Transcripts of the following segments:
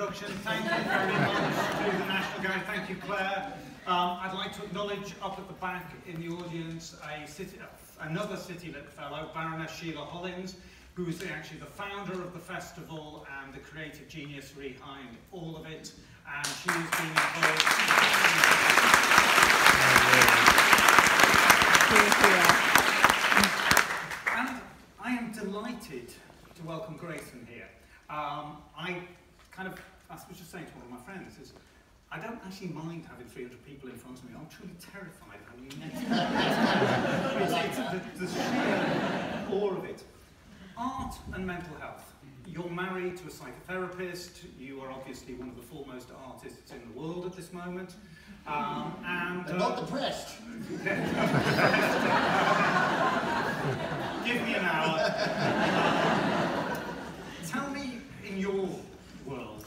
introduction. Thank you very much to the National Gallery. Thank you, Claire. I'd like to acknowledge up at the back in the audience another CityLitro fellow, Baroness Sheila Hollings, who is actually the founder of the festival and the creative genius behind all of it. And she has been involved. And I am delighted to welcome Grayson here. I was just saying to one of my friends, I don't actually mind having 300 people in front of me. I'm truly terrified of having you next to me. It's the sheer awe of it. Art and mental health. You're married to a psychotherapist. You are obviously one of the foremost artists in the world at this moment. But not depressed. Give me an hour. Tell me, in your world,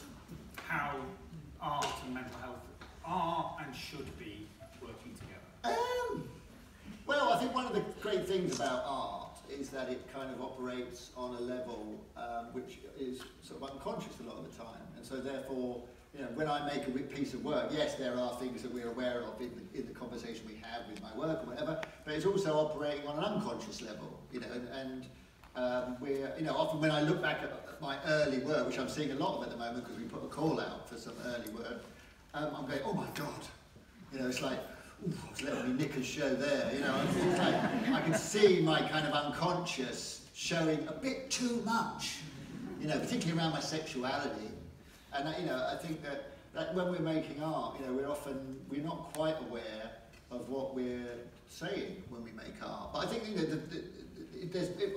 how art and mental health are and should be working together. Well, I think one of the great things about art is that it kind of operates on a level which is sort of unconscious a lot of the time, and so therefore, you know, when I make a piece of work, yes, there are things that we're aware of in the conversation we have with my work or whatever, but it's also operating on an unconscious level, you know, and we're, you know, often when I look back at my early work, which I'm seeing a lot of at the moment because we put a call out for some early work, I'm going, oh my God, you know, it's like, ooh, I was letting me nick a show there, you know, it's like, I can see my kind of unconscious showing a bit too much, you know, particularly around my sexuality. And you know, I think that when we're making art, you know, we're not quite aware of what we're saying when we make art. But I think, you know,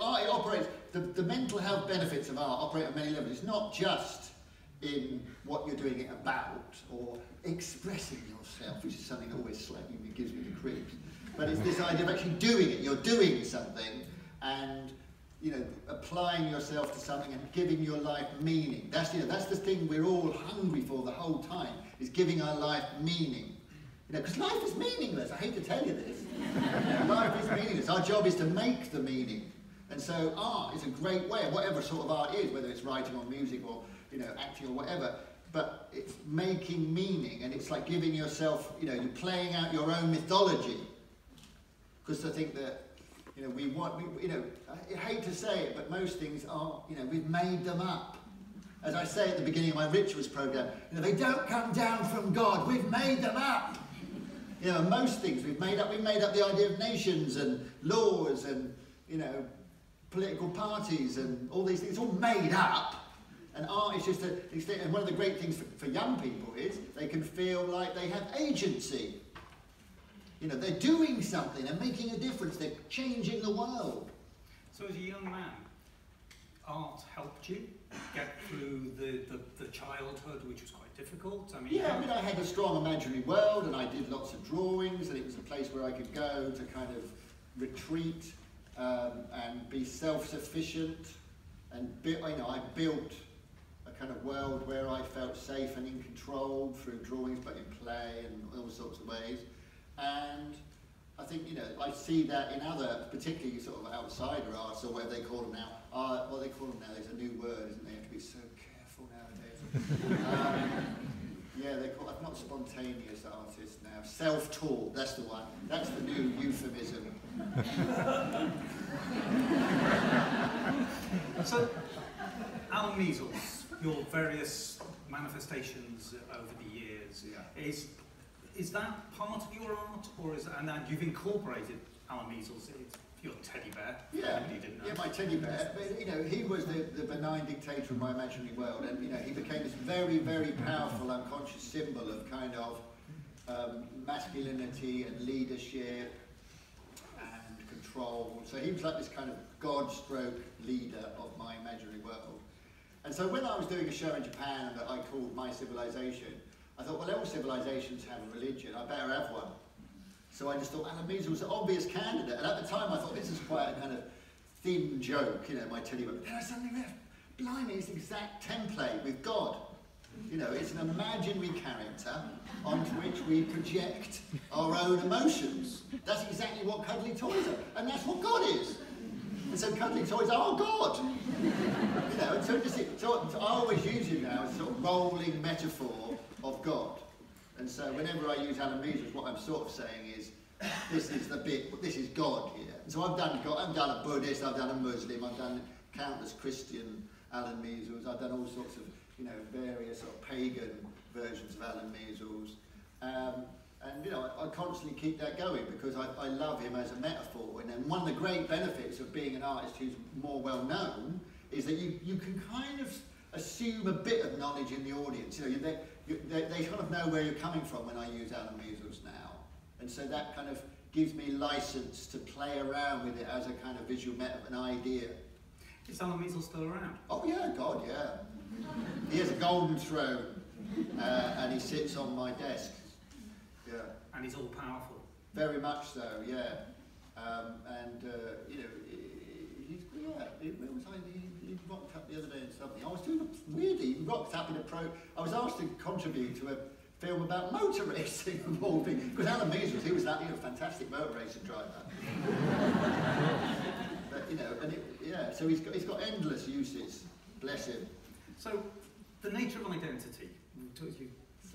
art operates, the mental health benefits of art operate on many levels. It's not just in what you're doing it about or expressing yourself, which is something that always slightly gives me the creeps. But it's this idea of actually doing it. You're doing something and, you know, applying yourself to something and giving your life meaning. That's, you know, that's the thing we're all hungry for the whole time, is giving our life meaning. You know, because life is meaningless. I hate to tell you this. You know, life is meaningless. Our job is to make the meaning. And so art is a great way, whatever sort of art is, whether it's writing or music or, you know, acting or whatever, but it's making meaning, and it's like giving yourself, you know, you're playing out your own mythology. Because I think that, you know, you know, I hate to say it, but most things are, you know, we've made them up. As I say at the beginning of my rituals program, you know, they don't come down from God, we've made them up. You know, most things we've made up the idea of nations and laws and, you know, political parties and all these things, it's all made up. And art is just and one of the great things for young people is they can feel like they have agency. You know, they're doing something, they're making a difference, they're changing the world. So as a young man, art helped you get through the childhood, which was quite difficult? I mean, yeah, I mean, I had a strong imaginary world, and I did lots of drawings, and it was a place where I could go to kind of retreat and be self-sufficient. And, you know, I built a kind of world where I felt safe and in control through drawings, but in play and all sorts of ways. And I think, you know, I see that in other, particularly sort of outsider arts, or whatever they call them now. What they call them now, there's a new word, isn't there? You have to be so careful nowadays. Yeah, they call it, not spontaneous artists now, self-taught, that's the one. That's the new euphemism. So, Alan Measles, your various manifestations over the years, yeah. Is that part of your art, or is and you've incorporated Alan Measles, your teddy bear? Yeah, didn't know. Yeah, my teddy bear. But, you know, he was the benign dictator of my imaginary world, and you know, he became this very, very powerful unconscious symbol of kind of masculinity and leadership and control. So he was like this kind of God-stroke leader of my imaginary world. And so when I was doing a show in Japan that I called My Civilization, I thought, well, all civilizations have a religion, I better have one. So I just thought Alan Measles was an obvious candidate. And at the time I thought this is quite a kind of thin joke, you know, my teddy bear. But then I suddenly realized, blimey, it's the exact template with God. You know, it's an imaginary character onto which we project our own emotions. That's exactly what cuddly toys are. And that's what God is. And so cuddly toys are God. You know, and so I always use him now as a sort of rolling metaphor of God. And so whenever I use Alan Measles, what I'm sort of saying is, this is God here. And so I've done a Buddhist, I've done a Muslim, I've done countless Christian Alan Measles, I've done all sorts of, various sort of pagan versions of Alan Measles. And I constantly keep that going because I love him as a metaphor. And then one of the great benefits of being an artist who's more well known is that you can kind of assume a bit of knowledge in the audience. They kind of know where you're coming from when I use Alan Measles now. And so that kind of gives me license to play around with it as a kind of visual an idea. Is Alan Measles still around? Oh yeah, God, yeah. He has a golden throne and he sits on my desk. Yeah. And he's all powerful. Very much so, yeah. Where was I? He rocked up the other day in something. I was doing weirdly. He rocked up in I was asked to contribute to a film about motor racing of all things. Because Alan Measles, he was that fantastic motor racing driver. But so he's got endless uses. Bless him. So the nature of identity.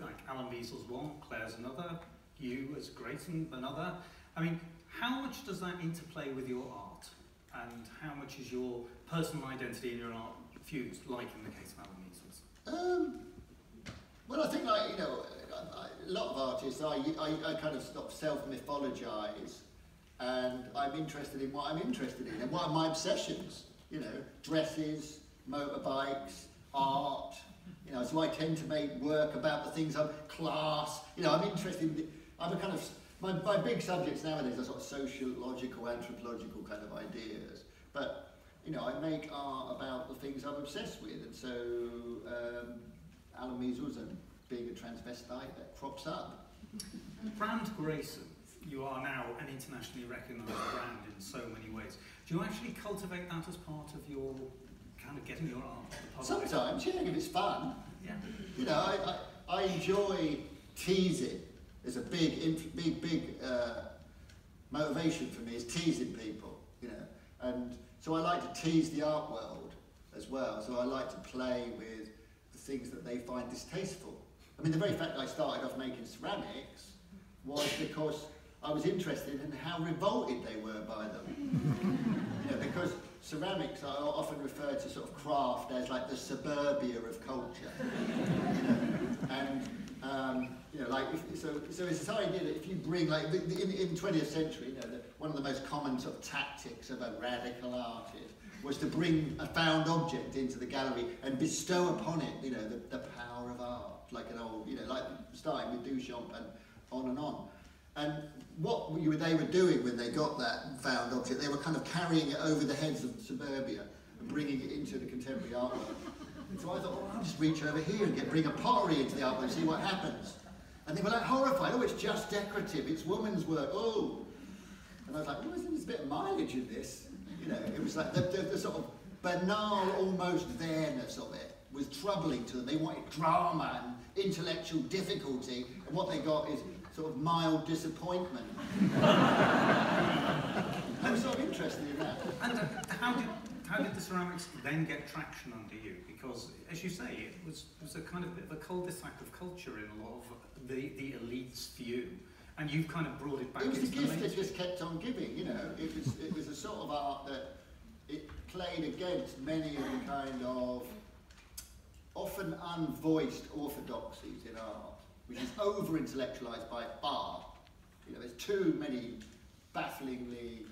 Like Alan Measles one, Claire's another, you as Grayson another. I mean, how much does that interplay with your art? And how much is your personal identity in your art fused, like in the case of Alan Measles? Well, I think a lot of artists, I kind of self-mythologise, and I'm interested in what I'm interested in, and what are my obsessions? Dresses, motorbikes, art. So I tend to make work about the things class. I'm interested in. I'm a kind of my big subjects nowadays are sort of sociological, anthropological kind of ideas. But I make art about the things I'm obsessed with, and so Alan Measles and being a transvestite that crops up. Brand Grayson, you are now an internationally recognised brand in so many ways. Do you actually cultivate that as part of your kind of getting your art to the public? Sometimes, yeah, if it's fun. Yeah. I enjoy teasing. There's a big motivation for me is teasing people, and so I like to tease the art world as well. So I like to play with the things that they find distasteful. I mean, the very fact that I started off making ceramics was because I was interested in how revolted they were by them. Because ceramics are often referred to sort of craft as like the suburbia of culture. So it's this idea that if you bring, like, in the 20th century, one of the most common sort of tactics of a radical artist was to bring a found object into the gallery and bestow upon it, the power of art, like an old, like starting with Duchamp and on. And what they were doing when they got that found object, they were kind of carrying it over the heads of suburbia and bringing it into the contemporary art world. And so I thought, I'll just reach over here and bring a pottery into the art world and see what happens. And they were like horrified. Oh, it's just decorative. It's woman's work. Oh. And I was like, oh, there's a bit of mileage in this. It was like the sort of banal, almost there-ness of it was troubling to them. They wanted drama and intellectual difficulty, and what they got is sort of mild disappointment. I was sort of interested in that. And how did the ceramics then get traction under you? Because, as you say, it was a kind of bit of a cul-de-sac of culture in a lot of the elite's view, and you've kind of brought it back. It was into the gift that just kept on giving. It was a sort of art that it played against many of the kind of often unvoiced orthodoxies in art, which is over-intellectualised by far. There's too many bafflingly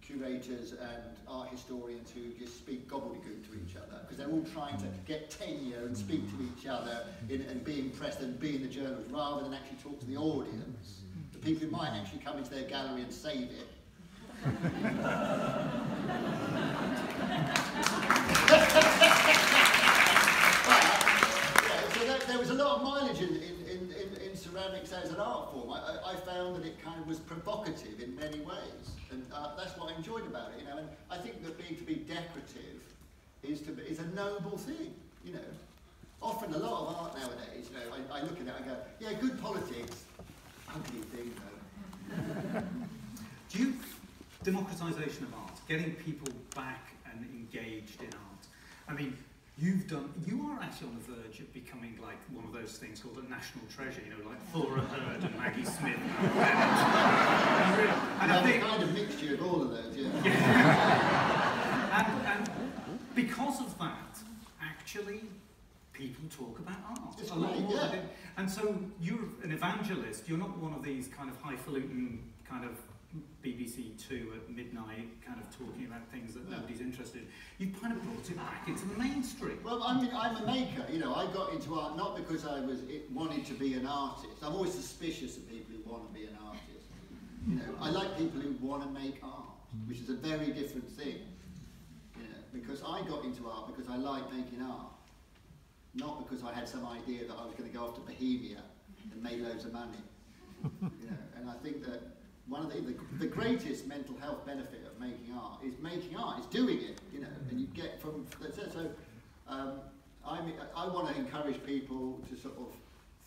curators and art historians who just speak gobbledygook to each other because they're all trying to get tenure and speak to each other and be impressed and be in the journals rather than actually talk to the audience, the people who might actually come into their gallery and save it. There was a lot of mileage in ceramics as an art form. I found that it kind of was provocative in many ways, and that's what I enjoyed about it. And I think that to be decorative is a noble thing. Often a lot of art nowadays, I look at it and go, yeah, good politics, ugly thing though. Democratisation of art, getting people back and engaged in art. I mean, you are actually on the verge of becoming like one of those things called a national treasure, you know, like Thora Hird and Maggie Smith. And I think, kind of mixture of all of those, yeah. and because of that, actually, people talk about art. It's a lot great, more yeah. than it. And so you're an evangelist. You're not one of these kind of highfalutin kind of BBC Two at midnight kind of talking about things that nobody's interested in. You've kind of brought it back into the mainstream. Well, I mean, I'm a maker. You know, I got into art not because I wanted to be an artist. I'm always suspicious of people who want to be an artist. You know, I like people who want to make art, which is a very different thing. You know, because I got into art because I like making art, not because I had some idea that I was going to go off to Bohemia and make loads of money. You know, and I think that one of the greatest mental health benefit of making art is doing it, you know, and you get from, so I want to encourage people to sort of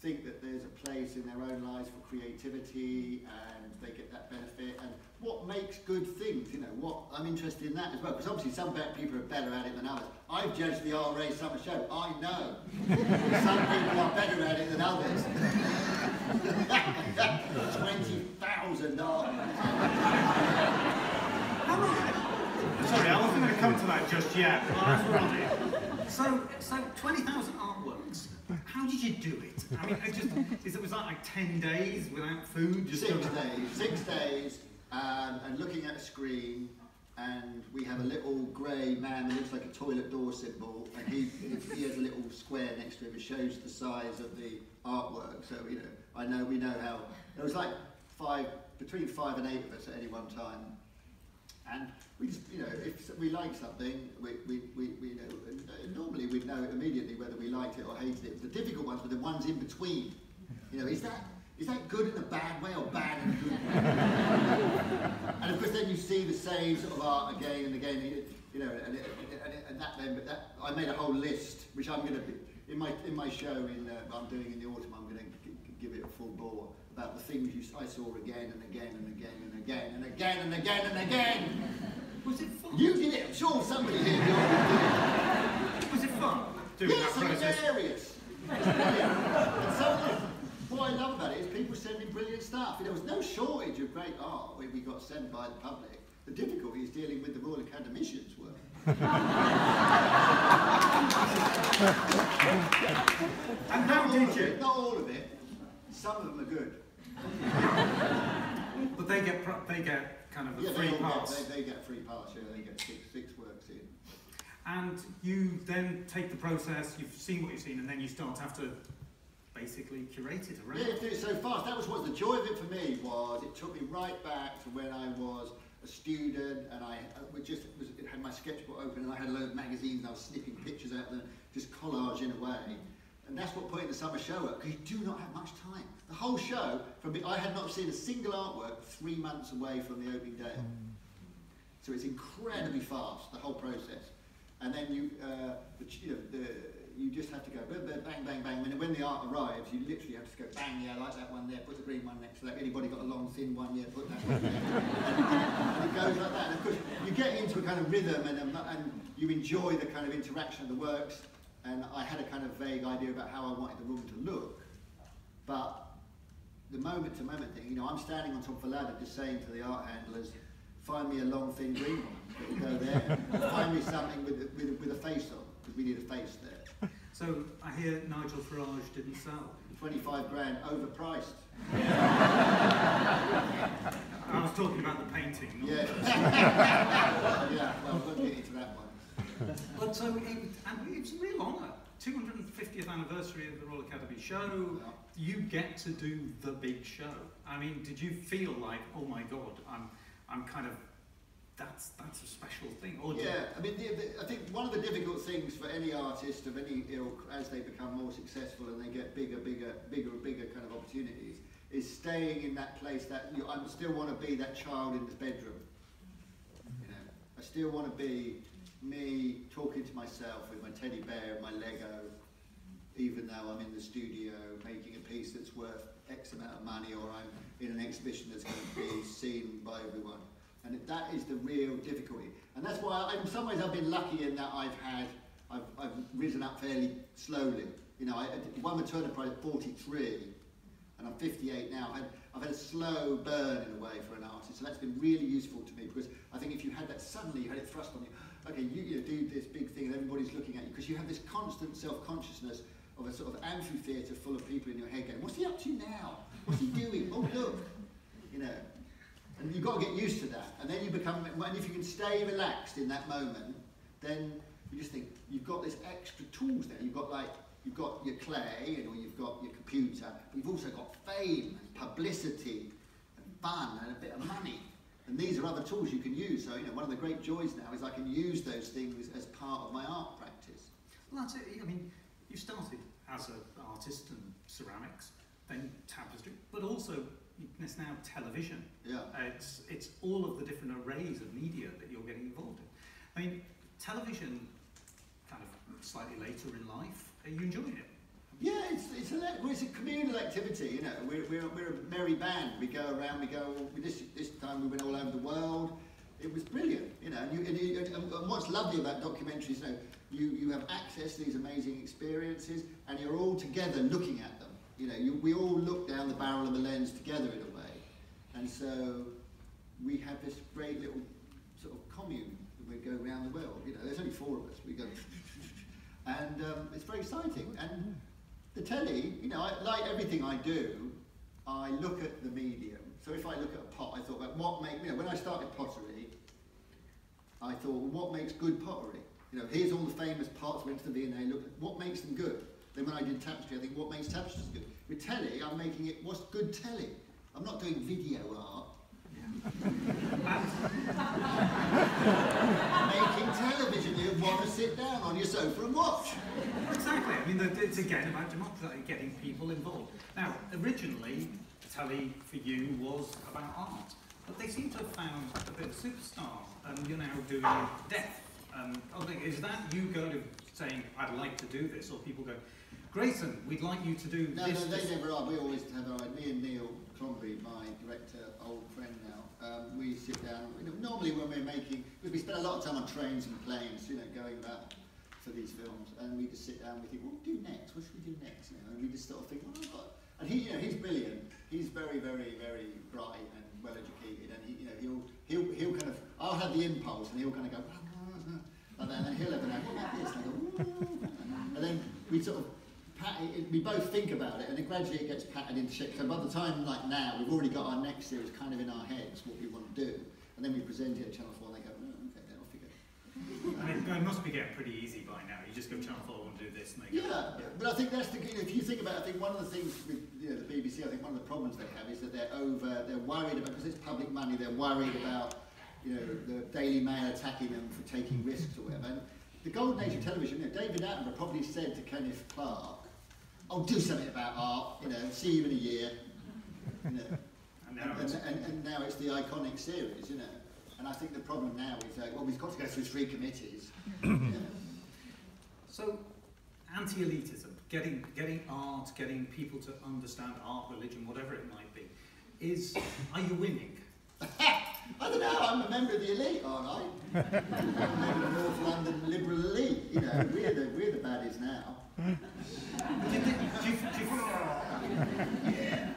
think that there's a place in their own lives for creativity and they get that benefit, and what makes good things, you know, what I'm interested in that as well, because obviously some people are better at it than others. I've judged the RA Summer Show, I know. Some people are better at it than others. 20,000 art. Sorry, I wasn't going to come to that just yet. Well, we're on it. So 20,000 artworks. How did you do it? I mean, was that like 10 days without food? Just 6 days, and looking at a screen, and we have a little grey man that looks like a toilet door symbol, and he has a little square next to him that shows the size of the artwork. So, you know, we know how, there was like between 5 and 8 of us at any one time. And we just, you know, if we like something, we know, normally we'd know immediately whether we liked it or hated it. The difficult ones were the ones in between. You know, is that good in a bad way or bad in a good way? And of course then you see the same sort of art again and again, you know, but I made a whole list, which I'm going to be, in my show I'm doing in the autumn, I'm going to give it a full bore about the things I saw again and again and again and again and again and again and again. Was it fun? You did it. I'm sure somebody here did it. Was it fun? Yes, it's hilarious. It's brilliant. And so what I love about it is people sending brilliant stuff. There was no shortage of great art when we got sent by the public. The difficulty is dealing with the Royal Academicians' work. And how did you? Not all of it. Some of them are good. But they get kind of a free pass. They get free pass, yeah, they get six works in. And you then take the process, you've seen what you've seen, and then you start to have to basically curate it around. Yeah, you do it so fast. That was what the joy of it for me was. It took me right back to when I was a student, and I had my sketchbook open, and I had a load of magazines, and I was snipping pictures out there, just collaging away. And that's what putting the summer show up, because you do not have much time. The whole show, I had not seen a single artwork 3 months away from the opening day. So it's incredibly fast, the whole process. And then you just have to go bang, bang, bang. When the art arrives, you literally have to go bang, yeah, I like that one there, put the green one next to that. Anybody got a long, thin one? Yeah, put that one there. And it goes like that. And of course, you get into a kind of rhythm, and you enjoy the kind of interaction of the works. And I had a kind of vague idea about how I wanted the room to look. But the moment-to-moment thing, you know, I'm standing on top of a ladder just saying to the art handlers, find me a long, thin green one that will go there. Find me something with a face on, because we need a face there. So I hear Nigel Farage didn't sell. 25 grand, overpriced. I was talking about the painting. Yeah. Yeah, well, we'll get into that one. But so it's a real honour. 250th anniversary of the Royal Academy show. You get to do the big show. I mean, did you feel like, oh my God, I'm kind of, that's a special thing? Or yeah, I mean, I think one of the difficult things for any artist of any ilk, as they become more successful and they get bigger kind of opportunities, is staying in that place that I still want to be that child in the bedroom. You know, I still want to be me talking to myself with my teddy bear and my Lego, even though I'm in the studio making a piece that's worth X amount of money, or I'm in an exhibition that's going to be seen by everyone. And that is the real difficulty. And that's why, in some ways, I've been lucky in that I've had I've risen up fairly slowly. You know, I won the Turner Prize at 43, and I'm 58 now. I've had a slow burn in a way for an artist, so that's been really useful to me, because I think if you had that suddenly, you had it thrust on you, okay, you do this big thing and everybody's looking at you, because you have this constant self-consciousness of a sort of amphitheatre full of people in your head going, what's he up to now? What's he doing? Oh, look. You know, and you've got to get used to that. And then you become, and if you can stay relaxed in that moment, then you just think, you've got this extra tools there. You've got your clay, or you've got your computer, but you've also got fame and publicity and fun and a bit of money. And these are other tools you can use. So, you know, one of the great joys now is I can use those things as part of my art practice. Well, that's it. I mean, you started as an artist in ceramics, then tapestry, but also it's now television. Yeah. It's all of the different arrays of media that you're getting involved in. I mean, television, kind of slightly later in life, are you enjoying it? Yeah, it's a communal activity. You know, we're a merry band. We go around. This time we went all over the world. It was brilliant. You know, and what's lovely about documentaries, you know, you have access to these amazing experiences, and you're all together looking at them. You know, we all look down the barrel of the lens together in a way, and so we have this great little sort of commune. We go around the world. You know, there's only 4 of us. We go, and it's very exciting. And the telly, you know, like everything I do, I look at the medium. So if I look at a pot, I thought about what makes, you know, when I started pottery, I thought, well, what makes good pottery? You know, here's all the famous pots, went to the V&A, looked at what makes them good. Then when I did tapestry, I think, what makes tapestries good? With telly, I'm making it, what's good telly? I'm not doing video art. Making television, you want to sit down on your sofa and watch. Exactly. I mean, it's again about democracy, getting people involved. Now, originally, telly for you was about art, but they seem to have found a bit of a superstar, and you're now doing death. Is that you going to saying, I'd like to do this, or people go, Grayson, we'd like you to do this? No, they never are. We always have me and Neil Clomby, my director, old friend now, we sit down, you know, normally when we're making, because we spend a lot of time on trains and planes, you know, going back for these films, and we just sit down and we think, what do we do next? What should we do next? You know, and we just sort of think, oh, I've got... And he, you know, he's brilliant. He's very, very, very bright and well educated, and he, you know, he'll kind of, I'll have the impulse, and he'll kind of go, like that, and then he'll have an, what about this? And I go, ooh. And then we sort of we both think about it, and then gradually it gets patted into shape. So by the time, like now, we've already got our next series kind of in our heads, what we want to do, and then we present it at Channel 4, and they go, oh, okay, then off you go. And it must be getting pretty easy by now. You just go Channel 4 and do this, and they go. Yeah, but I think that's the, you know, if you think about it, I think one of the things with, you know, the BBC, I think one of the problems they have is that they're worried about, because it's public money, they're worried about, you know, the Daily Mail attacking them for taking risks or whatever. And the golden age of television, you know, David Attenborough probably said to Kenneth Clark, "Oh, do something about art, you know, see you in a year." You know. and now it's the iconic series, you know. And I think the problem now is that, well, we've got to go through 3 committees. You know. So, anti-elitism, getting art, getting people to understand art, religion, whatever it might be, are you winning? I don't know, I'm a member of the elite, aren't I? I'm a member of the North London liberal elite, you know, we're the baddies now. Yeah.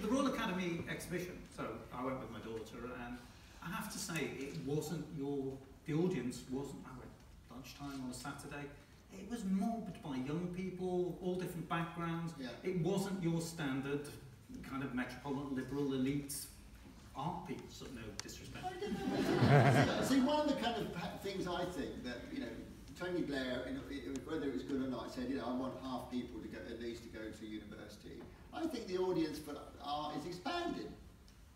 The Royal Academy exhibition, so I went with my daughter, and I have to say, the audience wasn't, I went lunchtime on a Saturday, it was mobbed by young people, all different backgrounds. Yeah. It wasn't your standard kind of metropolitan liberal elite art people, so no disrespect. I don't know. See, one of the kind of things I think that, you know, Tony Blair, you know, whether it was good or not, said, you know, I want half people to go, at least to go to university. I think the audience for art is expanded.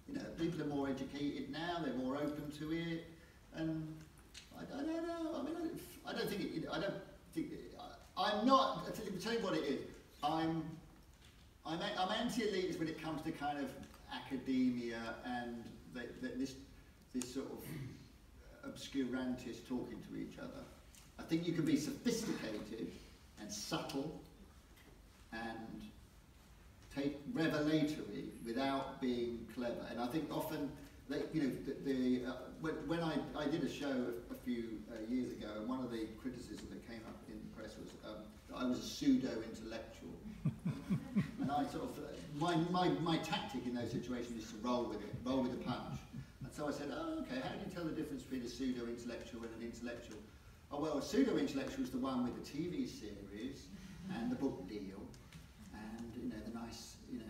You know, people are more educated now, they're more open to it, and I don't know. I mean, I don't think it, you know, I don't think I'm not. I'll tell you what it is. I'm anti-elitist when it comes to kind of academia and this sort of obscurantist talking to each other. I think you can be sophisticated and subtle and take revelatory without being clever. And I think often, you know, when I did a show a few years ago, and one of the criticisms that came up in I was a pseudo-intellectual. And I sort of, my tactic in those situations is to roll with it, roll with the punch. And so I said, oh, okay, how do you tell the difference between a pseudo-intellectual and an intellectual? Oh, well, a pseudo-intellectual is the one with the TV series and the book deal and, you know, the nice, you know,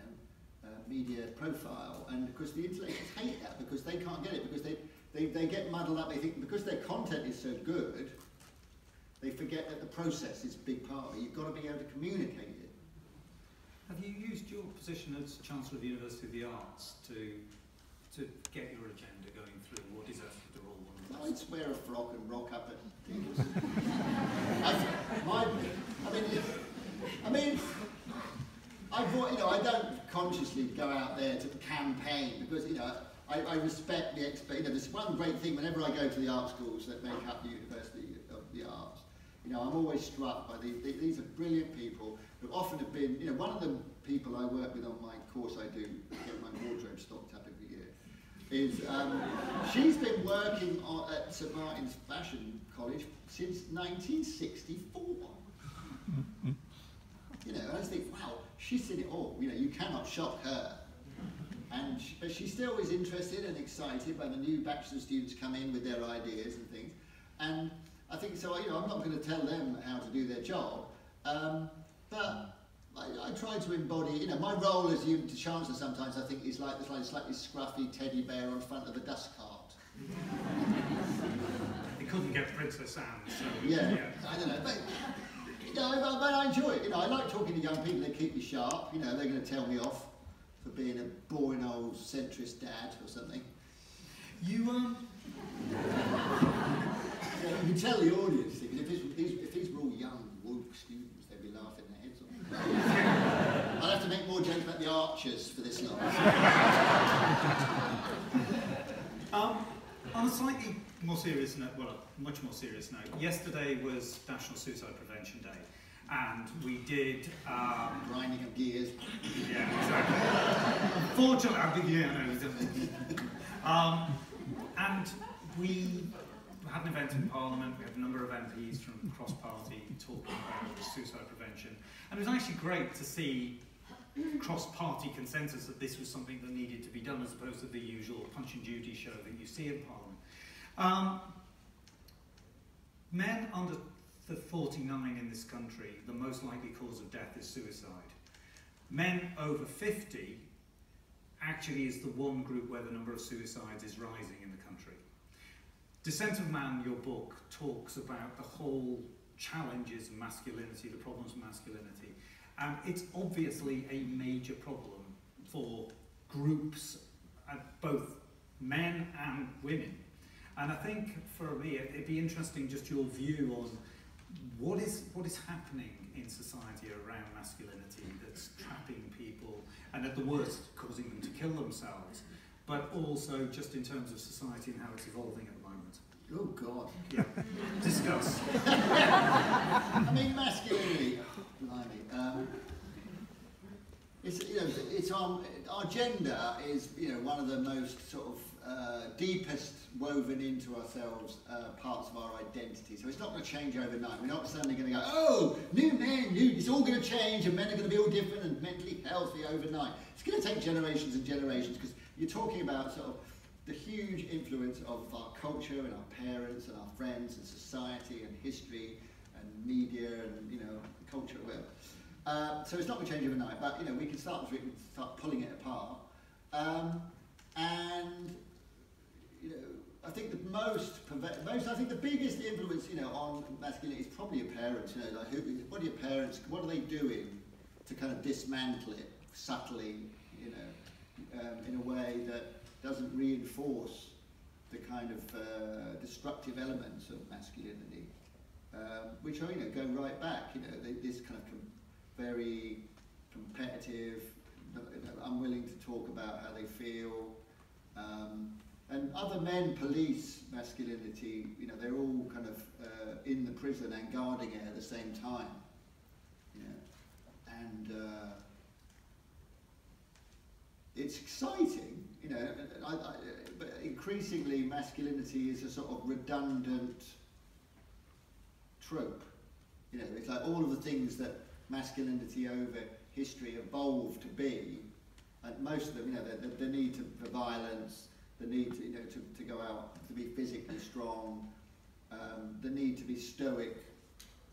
media profile. And of course the intellectuals hate that because they can't get it, because they get muddled up. They think because their content is so good, they forget that the process is a big part of it. You've got to be able to communicate it. Have you used your position as Chancellor of the University of the Arts to get your agenda going through what is, after all, one of the I'd wear a frock and rock up at things. I don't consciously go out there to campaign because, you know, I respect the you know, there's one great thing whenever I go to the art schools that make up the University of the Arts. You know, I'm always struck by these are brilliant people who often have been, you know, one of the people I work with on my course I do, get my wardrobe stocked up every year, is she's been working at St Martin's Fashion College since 1964. You know, I just think, wow, she's seen it all. You know, you cannot shock her. And but she still is interested and excited when the new bachelor students come in with their ideas and things. And I think so. You know, I'm not going to tell them how to do their job, but I try to embody. You know, my role as the Chancellor sometimes I think is like this slightly scruffy teddy bear on front of a dust cart. They couldn't get Princess Anne, so yeah. I don't know, but you know, but I enjoy it. You know, I like talking to young people. They keep me sharp. You know, they're going to tell me off for being a boring old centrist dad or something. You Yeah, you can tell the audience, because if these were all young, woke students, they'd be laughing their heads off. I'll have to make more jokes about the archers for this lot. On a slightly more serious note, well, a much more serious note, yesterday was National Suicide Prevention Day, and we did... grinding of gears. Yeah, exactly. Unfortunately, and we had an event in Parliament. We had a number of MPs from cross-party talking about suicide prevention, and it was actually great to see cross-party consensus that this was something that needed to be done, as opposed to the usual Punch and Judy show that you see in Parliament. Men under the 49 in this country, the most likely cause of death is suicide. Men over 50 actually is the one group where the number of suicides is rising in the country. Descent of Man, your book, talks about the whole challenges of masculinity, the problems of masculinity, and it's obviously a major problem for groups, both men and women. And I think for me, it'd be interesting just your view on what is happening in society around masculinity that's trapping people and at the worst causing them to kill themselves, but also just in terms of society and how it's evolving at the moment. Oh God. Yeah. Discuss. I mean, masculinity. Oh, blimey. It's, you know, it's our gender is, you know, one of the most sort of deepest woven into ourselves parts of our identity. So it's not going to change overnight. We're not suddenly going to go, oh, new men, it's all going to change, and men are going to be all different and mentally healthy overnight. It's going to take generations and generations, because you're talking about sort of the huge influence of our culture and our parents and our friends and society and history and media and, you know, culture, whatever. So it's not going to change overnight, but, you know, we can start pulling it apart. And, you know, I think I think the biggest influence, you know, on masculinity is probably your parents. You know, like what are your parents? What are they doing to kind of dismantle it subtly? You know, in a way that doesn't reinforce the kind of destructive elements of masculinity, which are, you know, go right back. You know, this kind of very competitive, unwilling to talk about how they feel. And other men police masculinity, you know, they're all kind of in the prison and guarding it at the same time. You know, and it's exciting, you know, but increasingly masculinity is a sort of redundant trope. You know, it's like all of the things that masculinity over history evolved to be, and most of them, you know, the need for violence, the need to, you know, to go out, to be physically strong, the need to be stoic.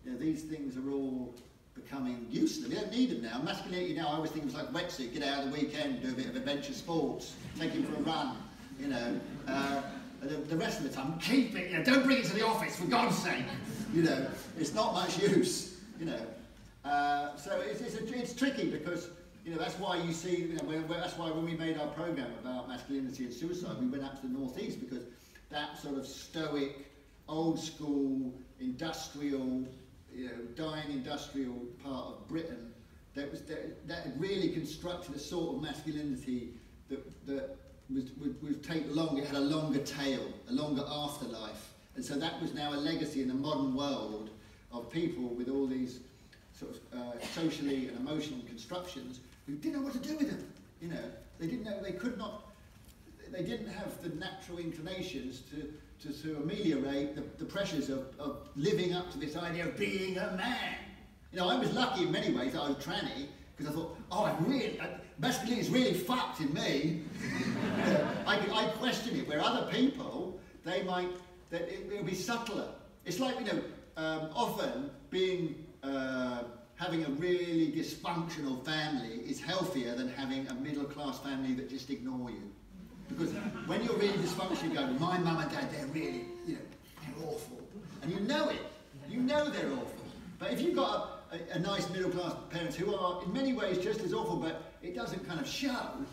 You know, these things are all becoming useless. We don't need them now. Masculinity now, I always think it was like wetsuit, get out on the weekend, do a bit of adventure sports, take him for a run, you know. The rest of the time, keep it, you know, don't bring it to the office, for God's sake. You know, it's not much use, you know. So it's tricky because, you know, that's why you see, you know, that's why when we made our programme about masculinity and suicide, we went up to the northeast, because that sort of stoic, old school, industrial, you know, dying industrial part of Britain, that had really constructed a sort of masculinity that would take longer, it had a longer tail, a longer afterlife. And so that was now a legacy in the modern world of people with all these sort of socially and emotional constructions who didn't know what to do with them. You know, they didn't know, they could not, they didn't have the natural inclinations to ameliorate the pressures of living up to this idea of being a man. You know, I was lucky in many ways that I was tranny, because I thought, oh, masculinity is really fucked in me. You know, I question it, where other people, they might, it'll be subtler. It's like, you know, often being, having a really dysfunctional family is healthier than having a middle-class family that just ignore you. Because when you're really dysfunctional, you go, my mum and dad, they're really, you know, they're awful. And you know it. You know they're awful. But if you've got a nice middle-class parents who are in many ways just as awful, but it doesn't kind of show,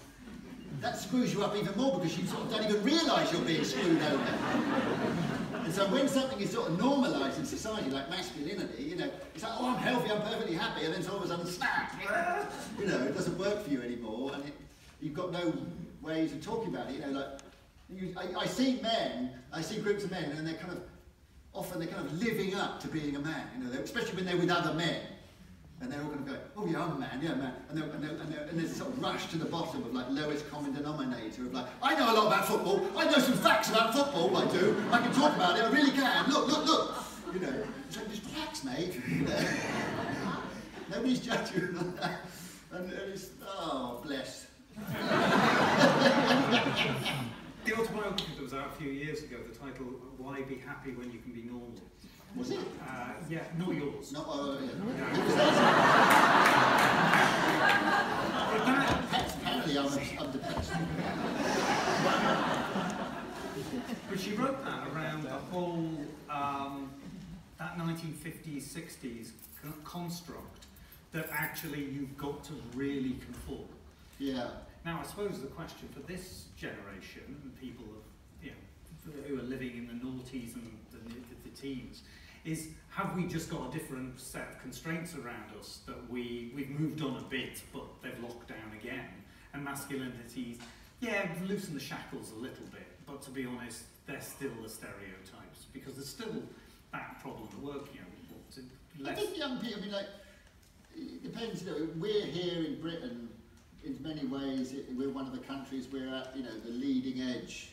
that screws you up even more, because you sort of don't even realise you're being screwed over. And so when something is sort of normalised in society, like masculinity, you know, it's like, oh, I'm healthy, I'm perfectly happy, and then all of a sudden, snap! You know, it doesn't work for you anymore, and you've got no ways of talking about it. You know, like, I see groups of men, and they're kind of, often they're kind of living up to being a man, you know, especially when they're with other men. And they're all going to go, oh yeah, I'm a man, yeah, man. And there's a sort of rush to the bottom of like lowest common denominator of like, I know a lot about football, I know some facts about football, I do, I can talk about it, I really can, look. You know, it's like, just relax, mate. You know? Nobody's judging you on that. And it's, oh, bless. The autobiography that was out a few years ago, the title, Why Be Happy When You Can Be Normal? Was it? Yeah, not yours. Not, yeah. Apparently I'm depressed. But she wrote that around the whole, that 1950s, 60s construct that actually you've got to really conform. Yeah. Now, I suppose the question for this generation, and people of, you know, who are living in the noughties and the teens, is have we just got a different set of constraints around us that we've moved on a bit, but they've locked down again, and masculinities, yeah, we've loosened the shackles a little bit, but to be honest, they're still the stereotypes, because there's still that problem at work, you know. I think young people, I mean, like, it depends, you know, we're here in Britain, in many ways, we're one of the countries, we're at, you know, the leading edge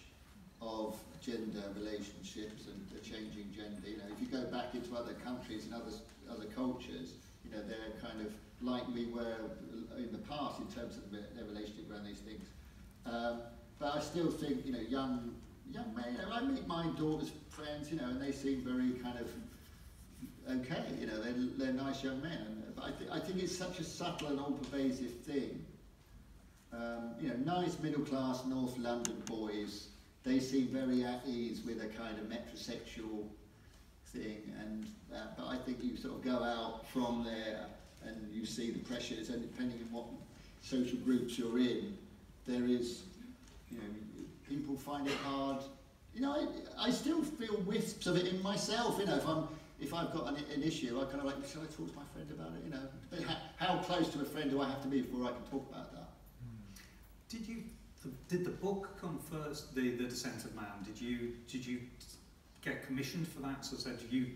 of gender relationships and the changing gender. You know, if you go back into other countries and other cultures, you know, they're kind of like we were in the past in terms of their relationship around these things. But I still think, you know, young men, you know, I meet my daughter's friends, you know, and they seem very kind of okay, you know, they're nice young men. But I think it's such a subtle and all-pervasive thing. You know, nice middle-class North London boys, they seem very at ease with a kind of metrosexual thing, and but I think you sort of go out from there and you see the pressures, and depending on what social groups you're in, there is, you know, people find it hard. You know, I still feel wisps of it in myself. You know, if I've got an issue, I kind of like, shall I talk to my friend about it? You know, how close to a friend do I have to be before I can talk about that? Did the book come first, The Descent of Man? Did you get commissioned for that? So said you,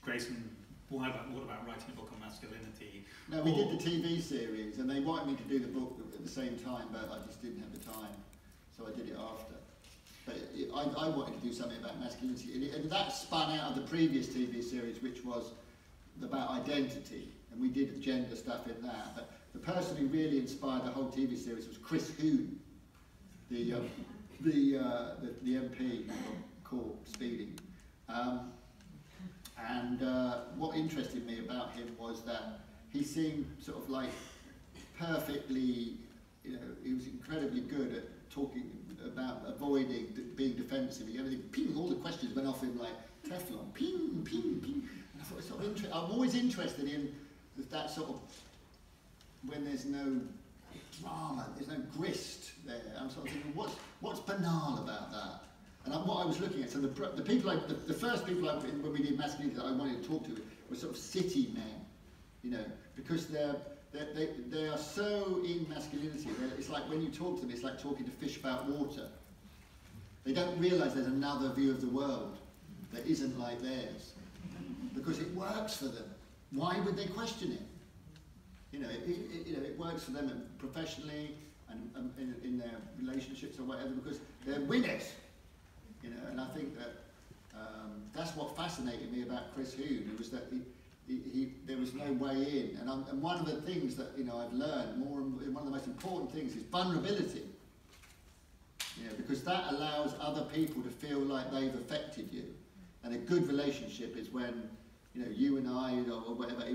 Grayson, what about writing a book on masculinity? No, we did the TV series, and they wanted me to do the book at the same time, but I just didn't have the time, so I did it after. But I wanted to do something about masculinity, and that spun out of the previous TV series, which was about identity, and we did gender stuff in that. But the person who really inspired the whole TV series was Chris Hoon, the MP caught speeding. And what interested me about him was that he seemed sort of like perfectly, you know, he was incredibly good at talking about avoiding being defensive. Everything, ping, all the questions went off him like Teflon, ping, ping, ping. And I thought it's sort of interesting. I'm always interested in that sort of, when there's no drama, there's no grist there. I'm sort of thinking, what's banal about that? And what I was looking at, so the first people when we did masculinity that I wanted to talk to were sort of city men, you know, because they are so in masculinity. It's like when you talk to them, it's like talking to fish about water. They don't realise there's another view of the world that isn't like theirs, because it works for them. Why would they question it? You know, it works for them professionally and in their relationships or whatever, because they're winners. You know, and I think that that's what fascinated me about Chris Hoon. It was that there was no way in, and one of the things that I've learned one of the most important things is vulnerability. You know, because that allows other people to feel like they've affected you, and a good relationship is when you and I or whatever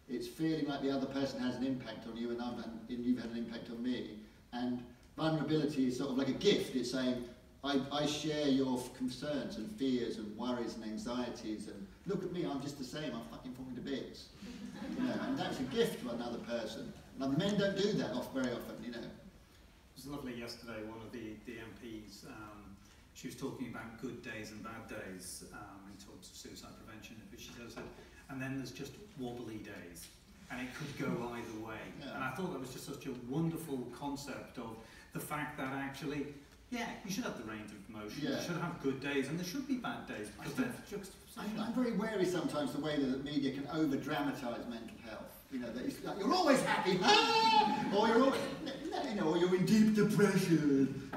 it's feeling like the other person has an impact on you, and you've had an impact on me, and vulnerability is sort of like a gift. It's saying, I share your concerns and fears and worries and anxieties, and look at me, I'm just the same, I'm fucking falling to bits. And that's a gift to another person. And men don't do that very often, It was lovely yesterday, one of the MPs, she was talking about good days and bad days in terms of suicide prevention, but she said, and then there's just wobbly days, and it could go either way. Yeah. And I thought that was just such a wonderful concept of the fact that actually, yeah, you should have the range of emotions. Yeah. You should have good days, and there should be bad days. I'm very wary sometimes the way that the media can over-dramatise mental health. That it's like, you're always happy, or you're always, or you're in deep depression.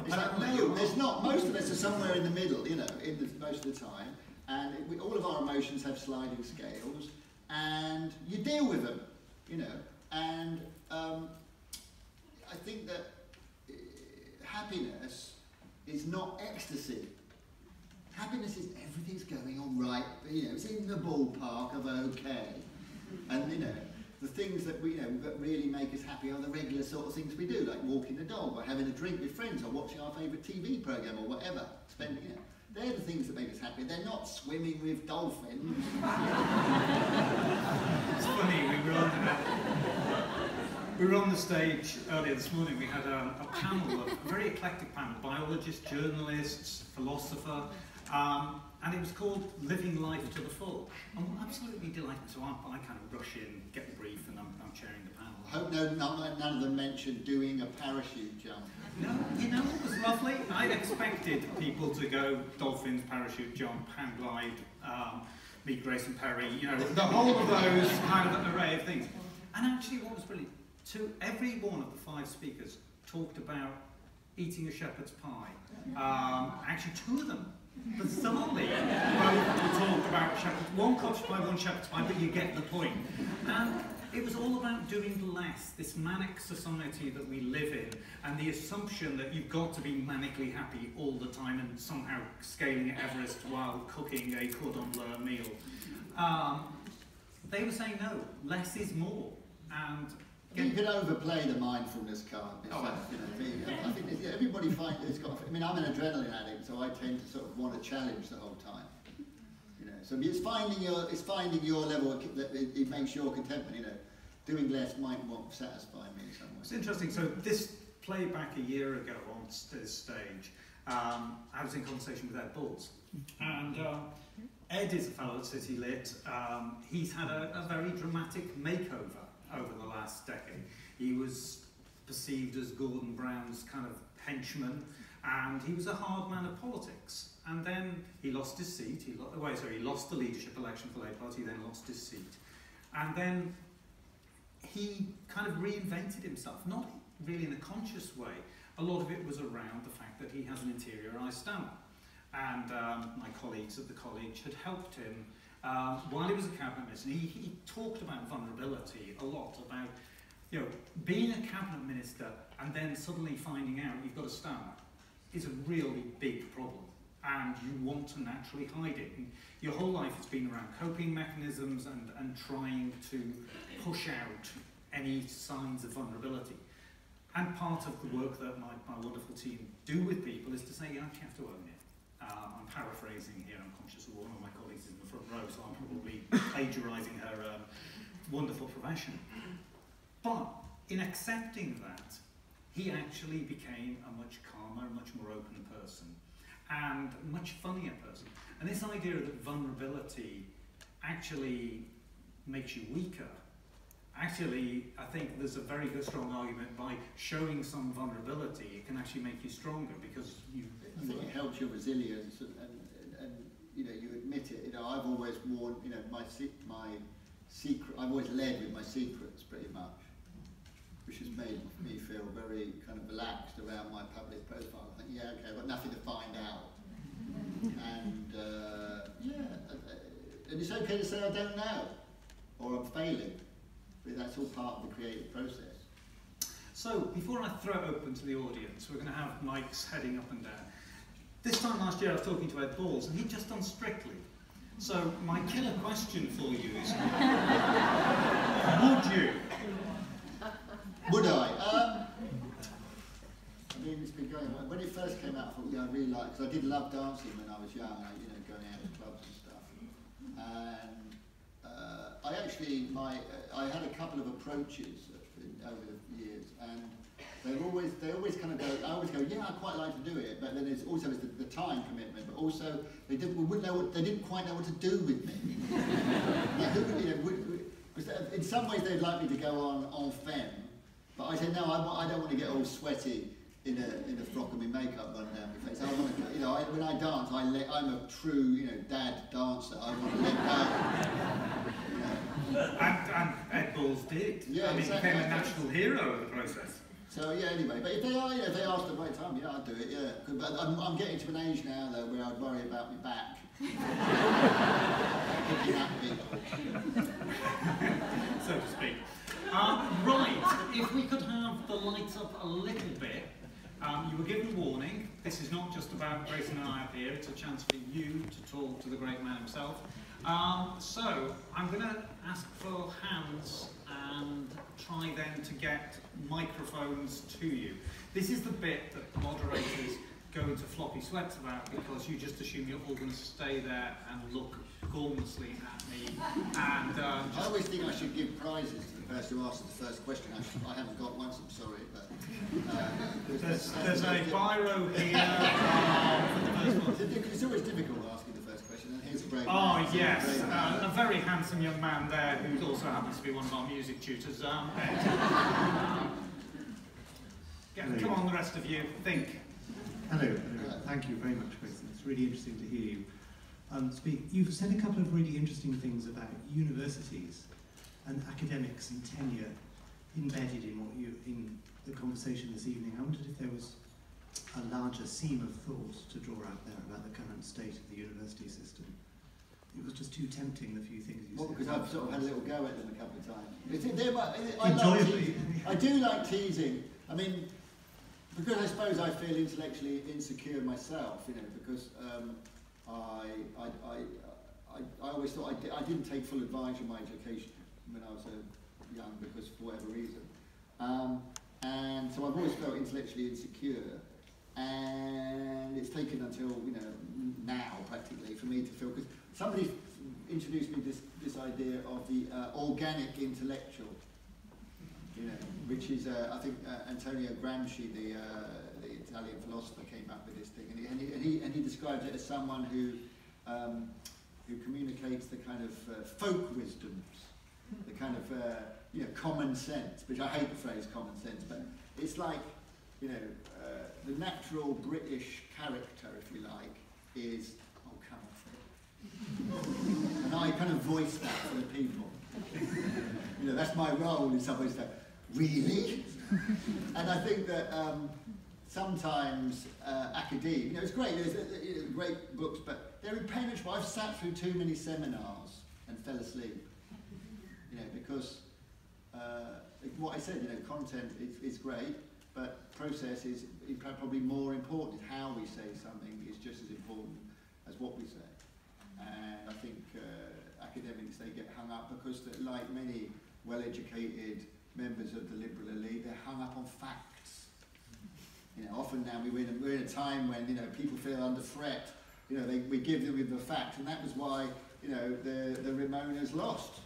It's like, no, there's not. Most of us are somewhere in the middle. Most of the time, and all of our emotions have sliding scales, and you deal with them. And I think that happiness is not ecstasy. Happiness is everything's going all right. It's in the ballpark of okay. And the things that that really make us happy are the regular sort of things we do, like walking the dog, or having a drink with friends, or watching our favourite TV programme, or whatever. They're the things that make us happy. They're not swimming with dolphins. It's funny, we were on the stage earlier this morning. We had a panel, a very eclectic panel, biologists, journalists, philosopher, and it was called Living Life to the Full. I'm absolutely delighted, so I kind of rush in, get the brief, and I'm chairing the panel. I hope none of them mentioned doing a parachute jump. No, what was lovely? I expected people to go dolphins, parachute jump, hang glide, meet Grayson Perry, the whole of those kind of array of things. And actually what was brilliant, every one of the 5 speakers talked about eating a shepherd's pie. Actually 2 of them, bizarrely, both talked about one cottage pie, one shepherd's pie, but you get the point. And it was all about doing less, this manic society that we live in, and the assumption that you've got to be manically happy all the time and somehow scaling Everest while cooking a cordon bleu meal. They were saying no, less is more. And you can overplay the mindfulness card. I think everybody finds it's got. I'm an adrenaline addict, so I tend to sort of want to challenge the whole time. So it's finding your level that it makes your contentment. Doing less might satisfy me in some way. It's interesting. So this playback a year ago on this stage, I was in conversation with Ed Bulls, and Ed is a fellow at CityLit. He's had a very dramatic makeover over the last decade. He was perceived as Gordon Brown's kind of henchman, and he was a hard man of politics. And then he lost his seat. He lost the leadership election for the Labour Party, then lost his seat. And then he kind of reinvented himself, not really in a conscious way. A lot of it was around the fact that he has an interiorised stammer. And my colleagues at the college had helped him while he was a cabinet minister, he talked about vulnerability a lot, about, you know, being a cabinet minister and then suddenly finding out you've got a stammer is a really big problem, and you want to naturally hide it. And your whole life has been around coping mechanisms and trying to push out any signs of vulnerability. And part of the work that my wonderful team do with people is to say, you actually have to own it. I'm paraphrasing here, I'm conscious of one of my colleagues in the front row, so I'm probably plagiarising her wonderful profession. But in accepting that, he actually became a much calmer, much more open person, and a much funnier person. And this idea that vulnerability actually makes you weaker, actually, I think there's a very good, strong argument by showing some vulnerability, it can actually make you stronger, because I think it helps your resilience, and you know, you admit it. You know, I've always worn, you know, my secret. I've always led with my secrets, pretty much, which has made me feel very kind of relaxed around my public profile. I think, yeah, okay, I've got nothing to find out, and yeah, and it's okay to say I don't know or I'm failing. But that's all part of the creative process. So, before I throw it open to the audience, we're going to have mics heading up and down. This time last year I was talking to Ed Balls, and he'd just done Strictly. So, my killer question for you is, would you? Would I? I mean, it's been going on. When it first came out, I thought, yeah, I really liked it, because I did love dancing when I was young, you know, going out to clubs and stuff. And I actually, I had a couple of approaches over the years, and they always kind of go, I always go, yeah, I'd quite like to do it, but then there's also the time commitment, but also they didn't quite know what to do with me. Because in some ways they'd like me to go on en femme, but I said, no, I don't want to get all sweaty in a frock and my makeup run down my face. I want to, you know, when I dance, I'm a true, you know, dad dancer. I want to let go. And Ed Balls did. Yeah, I mean, exactly. he became a national hero of the process. So yeah, anyway, but if they are, if they ask the right time, yeah, I'd do it. Yeah, but I'm getting to an age now though where I'd worry about my back. Looking at people, so to speak. Right, if we could have the lights up a little bit. You were given warning. This is not just about Grayson and I up here, it's a chance for you to talk to the great man himself. So, I'm going to ask for hands and try then to get microphones to you. This is the bit that moderators go into floppy sweats about, because you just assume you're all going to stay there and look gormlessly at me. And I always think I should give prizes to the person who asks the first question. I haven't got one, so I'm sorry. But, there's a biro here. It's always difficult asking the first question, and here's a brave man. Yes, a very handsome young man there who also happens to be one of our music tutors. Come on, the rest of you, think. Hello. Thank you very much, Grayson. It's really interesting to hear you speak. You've said a couple of really interesting things about universities and academics and tenure embedded in the conversation this evening. I wondered if there was a larger seam of thought to draw out there about the current state of the university system. It was just too tempting, the few things you said. Because I've sort of had a little go at them a couple of times. I do like teasing. I mean, because I suppose I feel intellectually insecure myself, you know, because I always thought I didn't take full advantage of my education when I was young, because for whatever reason. And so I've always felt intellectually insecure, and it's taken until, you know, now practically for me to feel, because somebody introduced me this idea of the organic intellectual, you know, which is I think Antonio Gramsci, the Italian philosopher, came up with this thing, and he describes it as someone who communicates the kind of folk wisdoms, the kind of you know, common sense, which I hate the phrase common sense, but it's like, you know, the natural British character, if you like, is, oh, come on, and I kind of voice that for the people. You know, that's my role in some ways. Really? And I think that sometimes academia, it's great, there's great books, but they're impenetrable. I've sat through too many seminars and fell asleep, because what I said, content is great, but process is probably more important. How we say something is just as important as what we say. And I think academics, they get hung up because, like many well-educated members of the liberal elite, they're hung up on facts. Often now we're in a time when people feel under threat. We give them with the fact, and that was why the Ramonas lost,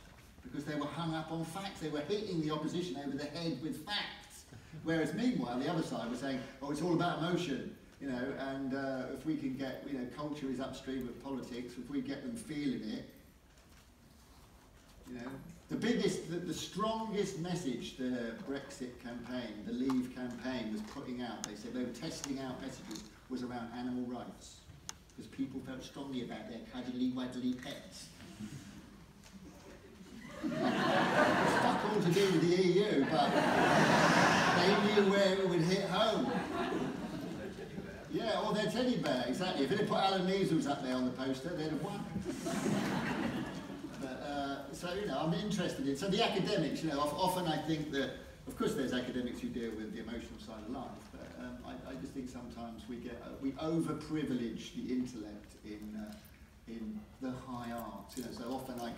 because they were hung up on facts. They were hitting the opposition over the head with facts. Whereas meanwhile the other side was saying, oh, it's all about emotion. And if we can get, culture is upstream of politics, if we get them feeling it, the strongest message the Brexit campaign, the Leave campaign was putting out, they said they were testing out messages, was around animal rights. Because people felt strongly about their cuddly, wuddly pets. It's fuck all to do with the EU, but they knew where it would hit home. Yeah, or their teddy bear, exactly. If they'd put Alan Measles up there on the poster, they'd have won. But, so, I'm interested in... So the academics, often I think that... Of course there's academics who deal with the emotional side of life, but I just think sometimes we over-privilege the intellect in the high arts. So often I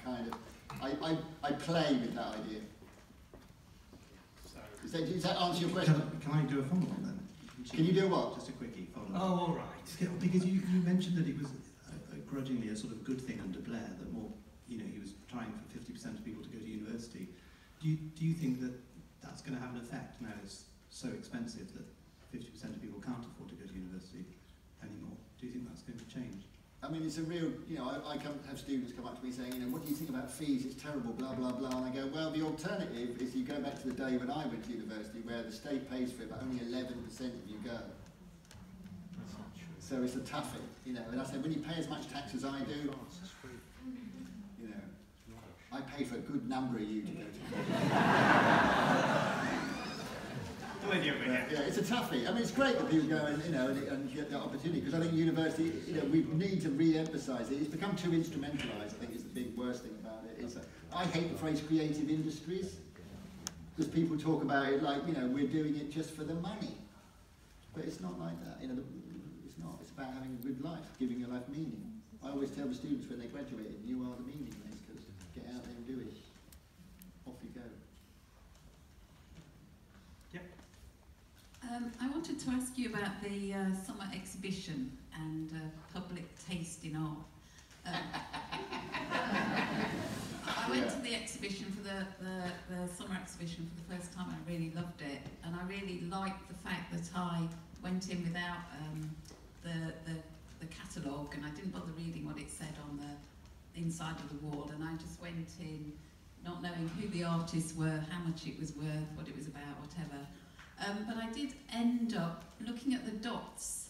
play with that idea. Does that answer your question? Can I do a follow-on then? Can you do what? Just a quickie follow-on. Oh, all right. Because you mentioned that it was grudgingly a sort of good thing under Blair, that more, he was trying for 50% of people to go to university. Do you think that that's going to have an effect now it's so expensive that 50% of people can't afford to go to university anymore? Do you think that's going to change? I mean, it's a real, I have students come up to me saying, what do you think about fees? It's terrible, blah, blah, blah. And I go, well, the alternative is you go back to the day when I went to university, where the state pays for it, but only 11% of you go. That's not true. So it's a toughie, And I said, when you pay as much tax as I do, I pay for a good number of you to go to yeah, it's a toughie. I mean, it's great that people go and get that opportunity, because I think university, we need to re-emphasise it. It's become too instrumentalised. I think is the big worst thing about it. I hate the phrase creative industries, because people talk about it like we're doing it just for the money, but it's not like that. It's not. It's about having a good life, giving your life meaning. I always tell the students when they graduate, you are the meaning, because get out there and do it. Off you go. I wanted to ask you about the summer exhibition and public taste in art. I went to the exhibition for the summer exhibition for the first time. I really loved it, and I really liked the fact that I went in without the catalogue, and I didn't bother reading what it said on the inside of the wall, and I just went in not knowing who the artists were, how much it was worth, what it was about, whatever. But I did end up looking at the dots,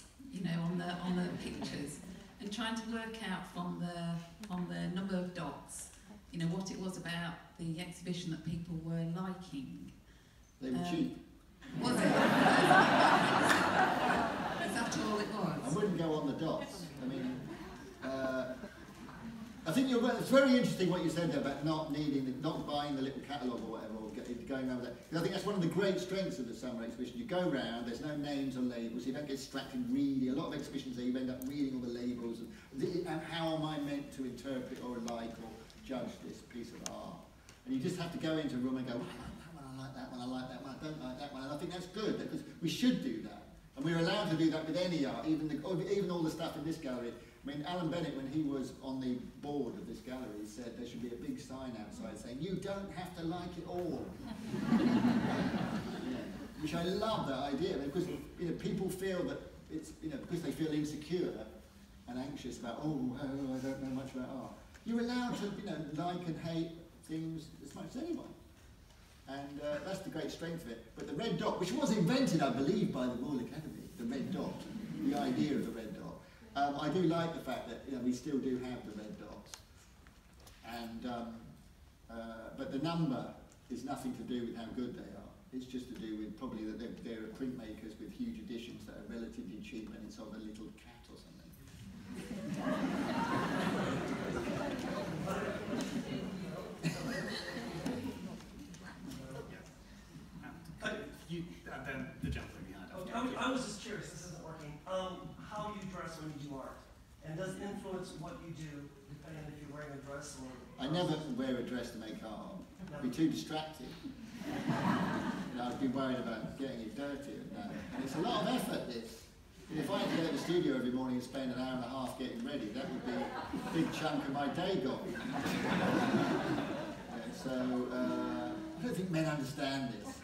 on the pictures, and trying to work out from the number of dots, what it was about the exhibition that people were liking. They were cheap. Was it? Is that all it was? I wouldn't go on the dots. I mean, I think it's very interesting what you said there about not buying the little catalogue or whatever, or going around with that. Because I think that's one of the great strengths of the summer exhibition. You go round, there's no names or labels, you don't get distracted reading. A lot of exhibitions there, you end up reading all the labels and how am I meant to interpret or like or judge this piece of art. And you just have to go into a room and go, well, I like that one, I like that one, I don't like that one. And I think that's good, because we should do that. And we're allowed to do that with any art, even all the stuff in this gallery. I mean, Alan Bennett, when he was on the board of this gallery, said there should be a big sign outside saying, you don't have to like it all. Which I love that idea, because people feel that it's, because they feel insecure and anxious about, oh, I don't know much about art. You're allowed to, like and hate things as much as anyone. And that's the great strength of it. But the red dot, which was invented, I believe, by the Royal Academy, the red dot, the idea of the red dot. I do like the fact that we still do have the red dots, and but the number is nothing to do with how good they are. It's just to do with probably that they're printmakers with huge editions that are relatively cheap and it's of a little cat or something. And then the gentleman behind. I was just curious, this isn't working. How you dress when you do art? And does it influence what you do, depending if you're wearing a dress or... I never wear a dress to make art. It'd be too distracting. I'd be worried about getting it dirty and it's a lot of effort, this. If I had to get to the studio every morning and spend an hour and a half getting ready, that would be a big chunk of my day gone. So, I don't think men understand this.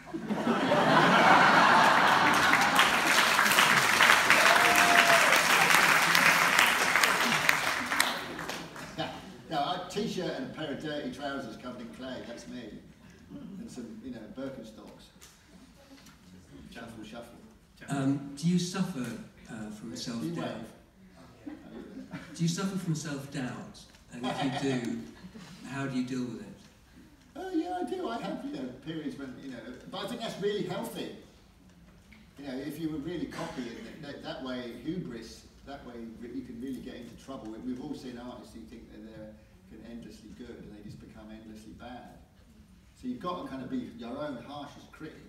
A t-shirt and a pair of dirty trousers covered in clay, that's me. And some, Birkenstocks. Shuffle. Do you suffer from self-doubt? Do you suffer from self-doubt? And if you do, how do you deal with it? Oh yeah, I do. I have, periods when, but I think that's really healthy. If you were really copying that way, hubris, that way you can really get into trouble. We've all seen artists who think that they're endlessly good and they just become endlessly bad. So you've got to kind of be your own harshest critic.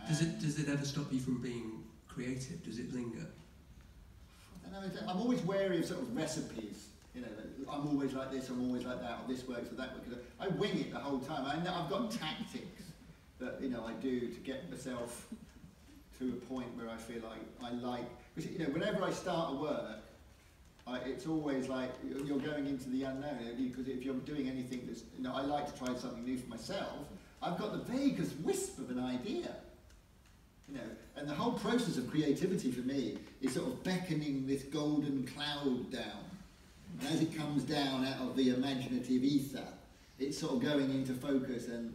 Does it ever stop you from being creative? Does it linger? I don't know, I'm always wary of sort of recipes. I'm always like this, I'm always like that, or this works or that works. I wing it the whole time. I've got tactics that I do to get myself to a point where I feel like because whenever I start a work, it's always like you're going into the unknown, because if you're doing anything that's, I like to try something new for myself. I've got the vaguest wisp of an idea, and the whole process of creativity for me is sort of beckoning this golden cloud down, and as it comes down out of the imaginative ether, it's sort of going into focus, and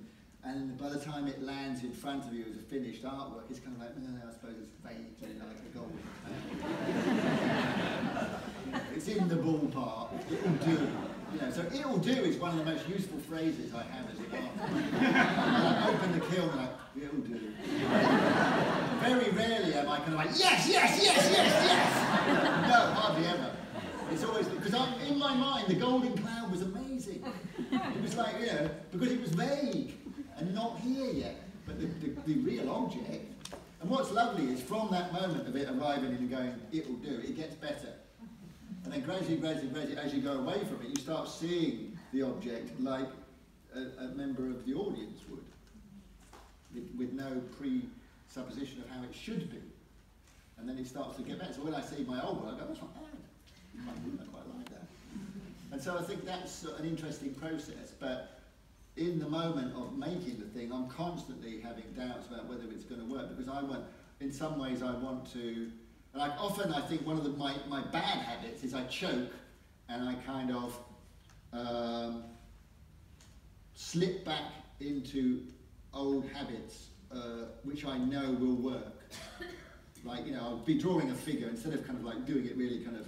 by the time it lands in front of you as a finished artwork, it's kind of like, I suppose it's vaguely like a golden cloud. It's in the ballpark, it'll do. So it'll do is one of the most useful phrases I have as an artist. I open the kiln and it'll do. Very rarely am I kind of like, yes, yes, yes, yes, yes! No, hardly ever. It's always, because in my mind, the golden cloud was amazing. It was like, because it was vague and not here yet, but the real object. And what's lovely is from that moment of it arriving and going, it'll do, it gets better. And then gradually, as you go away from it, you start seeing the object like a member of the audience would, with no presupposition of how it should be. And then it starts to get better. So when I see my old work, I go, that's not bad. I quite like that. And so I think that's an interesting process. But in the moment of making the thing, I'm constantly having doubts about whether it's going to work, because in some ways I want to. And I think one of my bad habits is I choke and I kind of slip back into old habits which I know will work. Like, I'll be drawing a figure, instead of kind of like doing it really kind of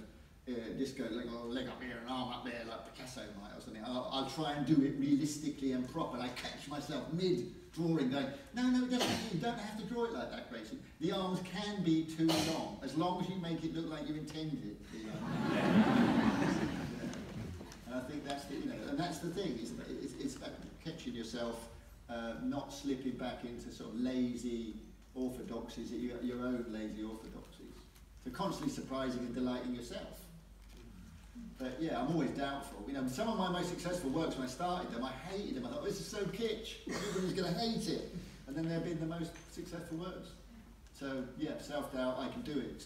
disco, like leg up here and arm up there like Picasso might or something. I'll try and do it realistically and proper. And I catch myself mid-drawing going, no, you don't have to draw it like that, Grayson. The arms can be too long, as long as you make it look like you intended it. And I think that's and that's the thing, it's about catching yourself, not slipping back into sort of lazy orthodoxies, your own lazy orthodoxies. So constantly surprising and delighting yourself. But yeah, I'm always doubtful. Some of my most successful works when I started them, I hated them. I thought, this is so kitsch, everybody's going to hate it. And then they've been the most successful works. So yeah, self-doubt, I can do it.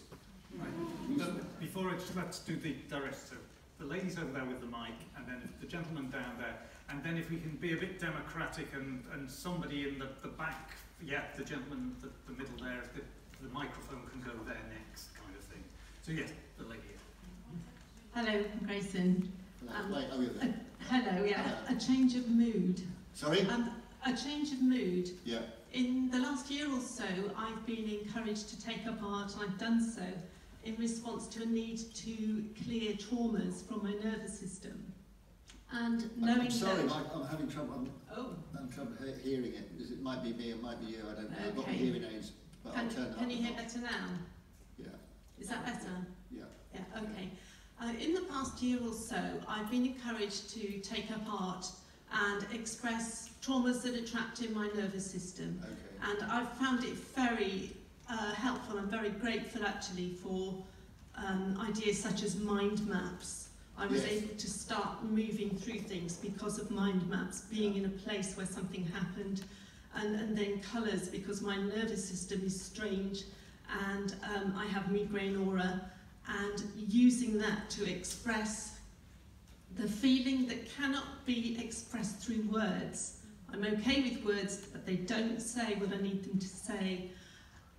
Right. Before let's do the rest. So the ladies over there with the mic, and then the gentleman down there, and then if we can be a bit democratic and somebody in the back, the gentleman, the middle there, the microphone can go there next, kind of thing. So yes, the lady here. Hello, Grayson. Hello, a change of mood. Sorry? A change of mood. Yeah. In the last year or so, I've been encouraged to take up art, and I've done so in response to a need to clear traumas from my nervous system. And knowing I'm sorry, that... I'm having trouble. I'm trouble hearing it. It might be me, it might be you. I don't know. I've got my hearing aids, but I'll turn it up. Can you hear better now? Yeah. Is that better? Yeah. Yeah. Okay. In the past year or so, I've been encouraged to take up art and express traumas that are trapped in my nervous system. Okay. And I've found it very helpful. I'm very grateful actually for ideas such as mind maps. I was able to start moving through things because of mind maps, being in a place where something happened, and then colours, because my nervous system is strange, and I have migraine aura, and using that to express the feeling that cannot be expressed through words. I'm okay with words, but they don't say what I need them to say.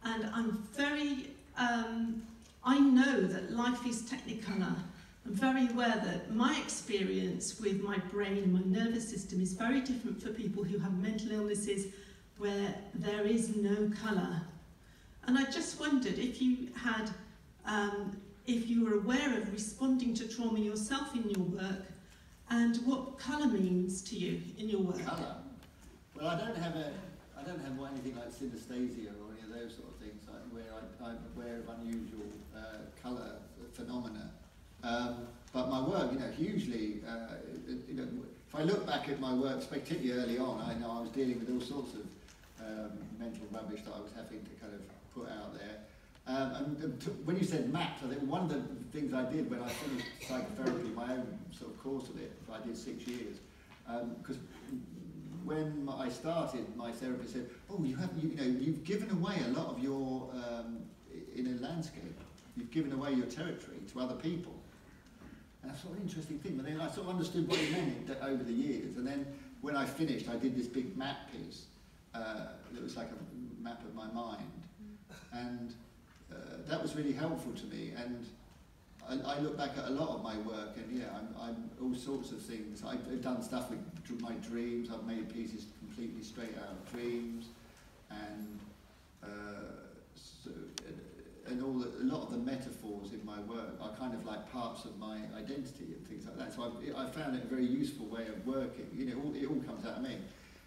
And I'm very, I know that life is technicolor. I'm very aware that my experience with my brain and my nervous system is very different for people who have mental illnesses where there is no colour. And I just wondered if you had, if you were aware of responding to trauma yourself in your work, and what colour means to you in your work. Colour? Well, I don't have anything like synesthesia or any of those sort of things where I'm aware of unusual colour phenomena. But my work, hugely, if I look back at my work, particularly early on, I know I was dealing with all sorts of mental rubbish that I was having to kind of put out there. And when you said maps, I think one of the things I did when I finished psychotherapy, my own sort of course of it, I did 6 years, because when I started, my therapist said, "Oh, you've given away a lot of your inner landscape. You've given away your territory to other people." And that's sort of an interesting thing. But then I sort of understood what he meant over the years. And then when I finished, I did this big map piece that was like a map of my mind. And that was really helpful to me. And I look back at a lot of my work, and yeah, I'm all sorts of things. I've done stuff with my dreams. I've made pieces completely straight out of dreams. And and a lot of the metaphors in my work are kind of like parts of my identity and things like that. So I found it a very useful way of working. It all comes out of me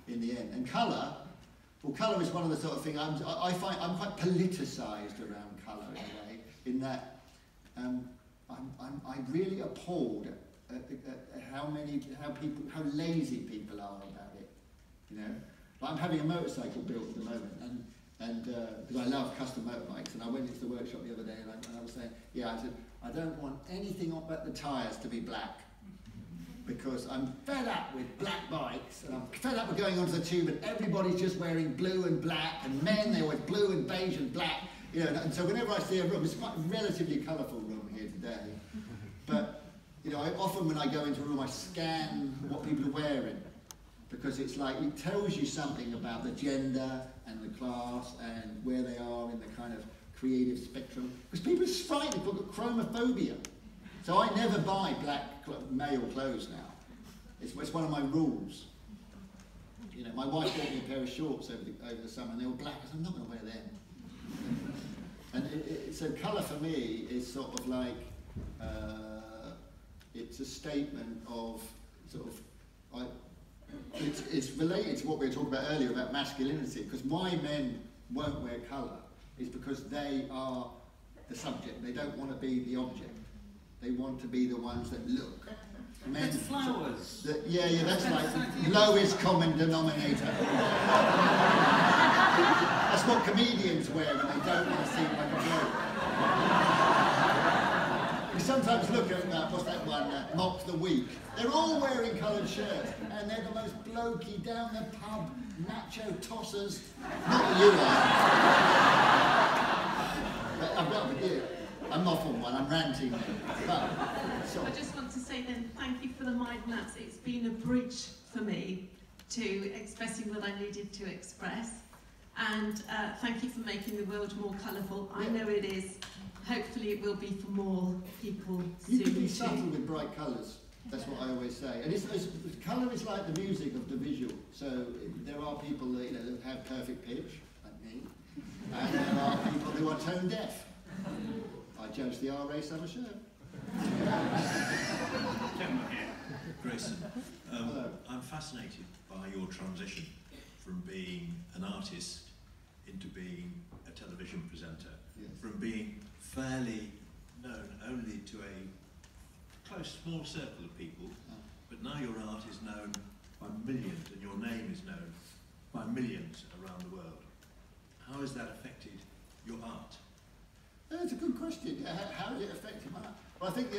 in the end. And colour, well, colour is one of the sort of things I find I'm quite politicised around colour in a way, in that I'm really appalled at how lazy people are about it. Like I'm having a motorcycle built at the moment, and because I love custom motorbikes, and I went into the workshop the other day, and I was saying, I said, I don't want anything but the tyres to be black, because I'm fed up with black bikes, and I'm fed up with going onto the tube, and everybody's just wearing blue and black, and men, they're with blue and beige and black, and so whenever I see a room, it's quite a relatively colourful room here today, but, I often when I go into a room, I scan what people are wearing, because it's like, it tells you something about the gender and the class and where they are in the kind of creative spectrum. Because people are frightened, they've got chromophobia. So I never buy black male clothes now. It's one of my rules. My wife bought me a pair of shorts over the summer, and they were black. I said, I'm not going to wear them. And so colour for me is sort of like, it's a statement of sort of, it's related to what we were talking about earlier about masculinity, because why men won't wear colour is because they are the subject. They don't want to be the object. They want to be the ones that look. Men, it's flowers. That's like lowest common denominator. That's what comedians wear when they don't want to seem like a bloke. We sometimes look at, what's that one, Mock the Week. They're all wearing coloured shirts, and they're the most blokey, down the pub, macho tossers. Not that you are. But I've got to be, I'm off on one, I'm ranting now. But, I just want to say then, thank you for the mind maps. It's been a bridge for me to expressing what I needed to express. And thank you for making the world more colourful. I know it is. Hopefully it will be for more people soon. You can be subtle with bright colours. That's what I always say. And colour is like the music of the visual. So there are people that have perfect pitch, like me, and there are people who are tone deaf. I judge the R-race of a shirt. Grayson, I'm fascinated by your transition from being an artist into being a television presenter, Yes. from being fairly known only to a close, small circle of people, but now your art is known by millions and your name is known by millions around the world. How has that affected your art? That's a good question. How did it affect my art? Well, I think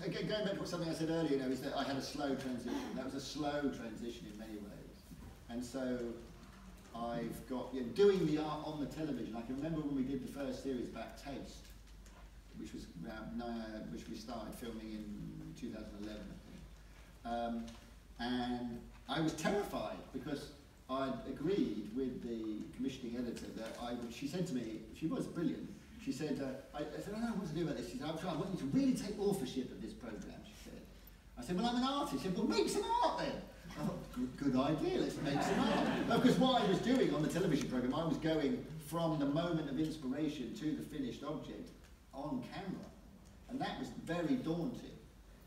again, going back to something I said earlier, is that I had a slow transition. That was a slow transition in many ways. And so I've got, doing the art on the television. I can remember when we did the first series about taste, which was which we started filming in 2011, I think. And I was terrified because I'd agreed with the commissioning editor that she said to me, she was brilliant, she said, I said, I don't know what to do about this. She said, I want you to really take authorship of this programme, she said. I said, well, I'm an artist. She said, well, make some art then. I thought, good idea, let's make some art. Because what I was doing on the television programme, I was going from the moment of inspiration to the finished object on camera. And that was very daunting.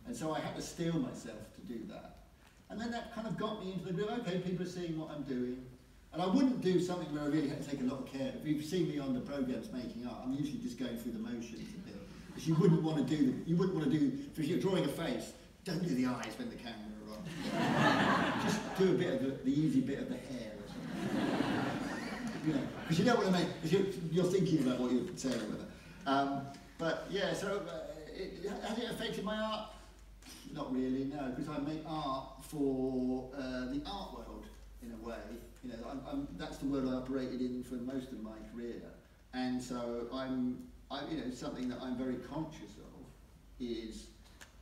And so I had to steel myself to do that. And then that kind of got me into the groove. Okay, people are seeing what I'm doing. And I wouldn't do something where I really had to take a lot of care. If you've seen me on the programmes making art, I'm usually just going through the motions a bit. Because you wouldn't want to do, if you're drawing a face, don't do the eyes when the camera are on. Just do a bit of the easy bit of the hair or something. Because you don't want to make, because you're thinking about what you're saying with it. But yeah, so has it affected my art? Not really, no, because I make art for the art world in a way. That's the world I operated in for most of my career, and so something that I'm very conscious of is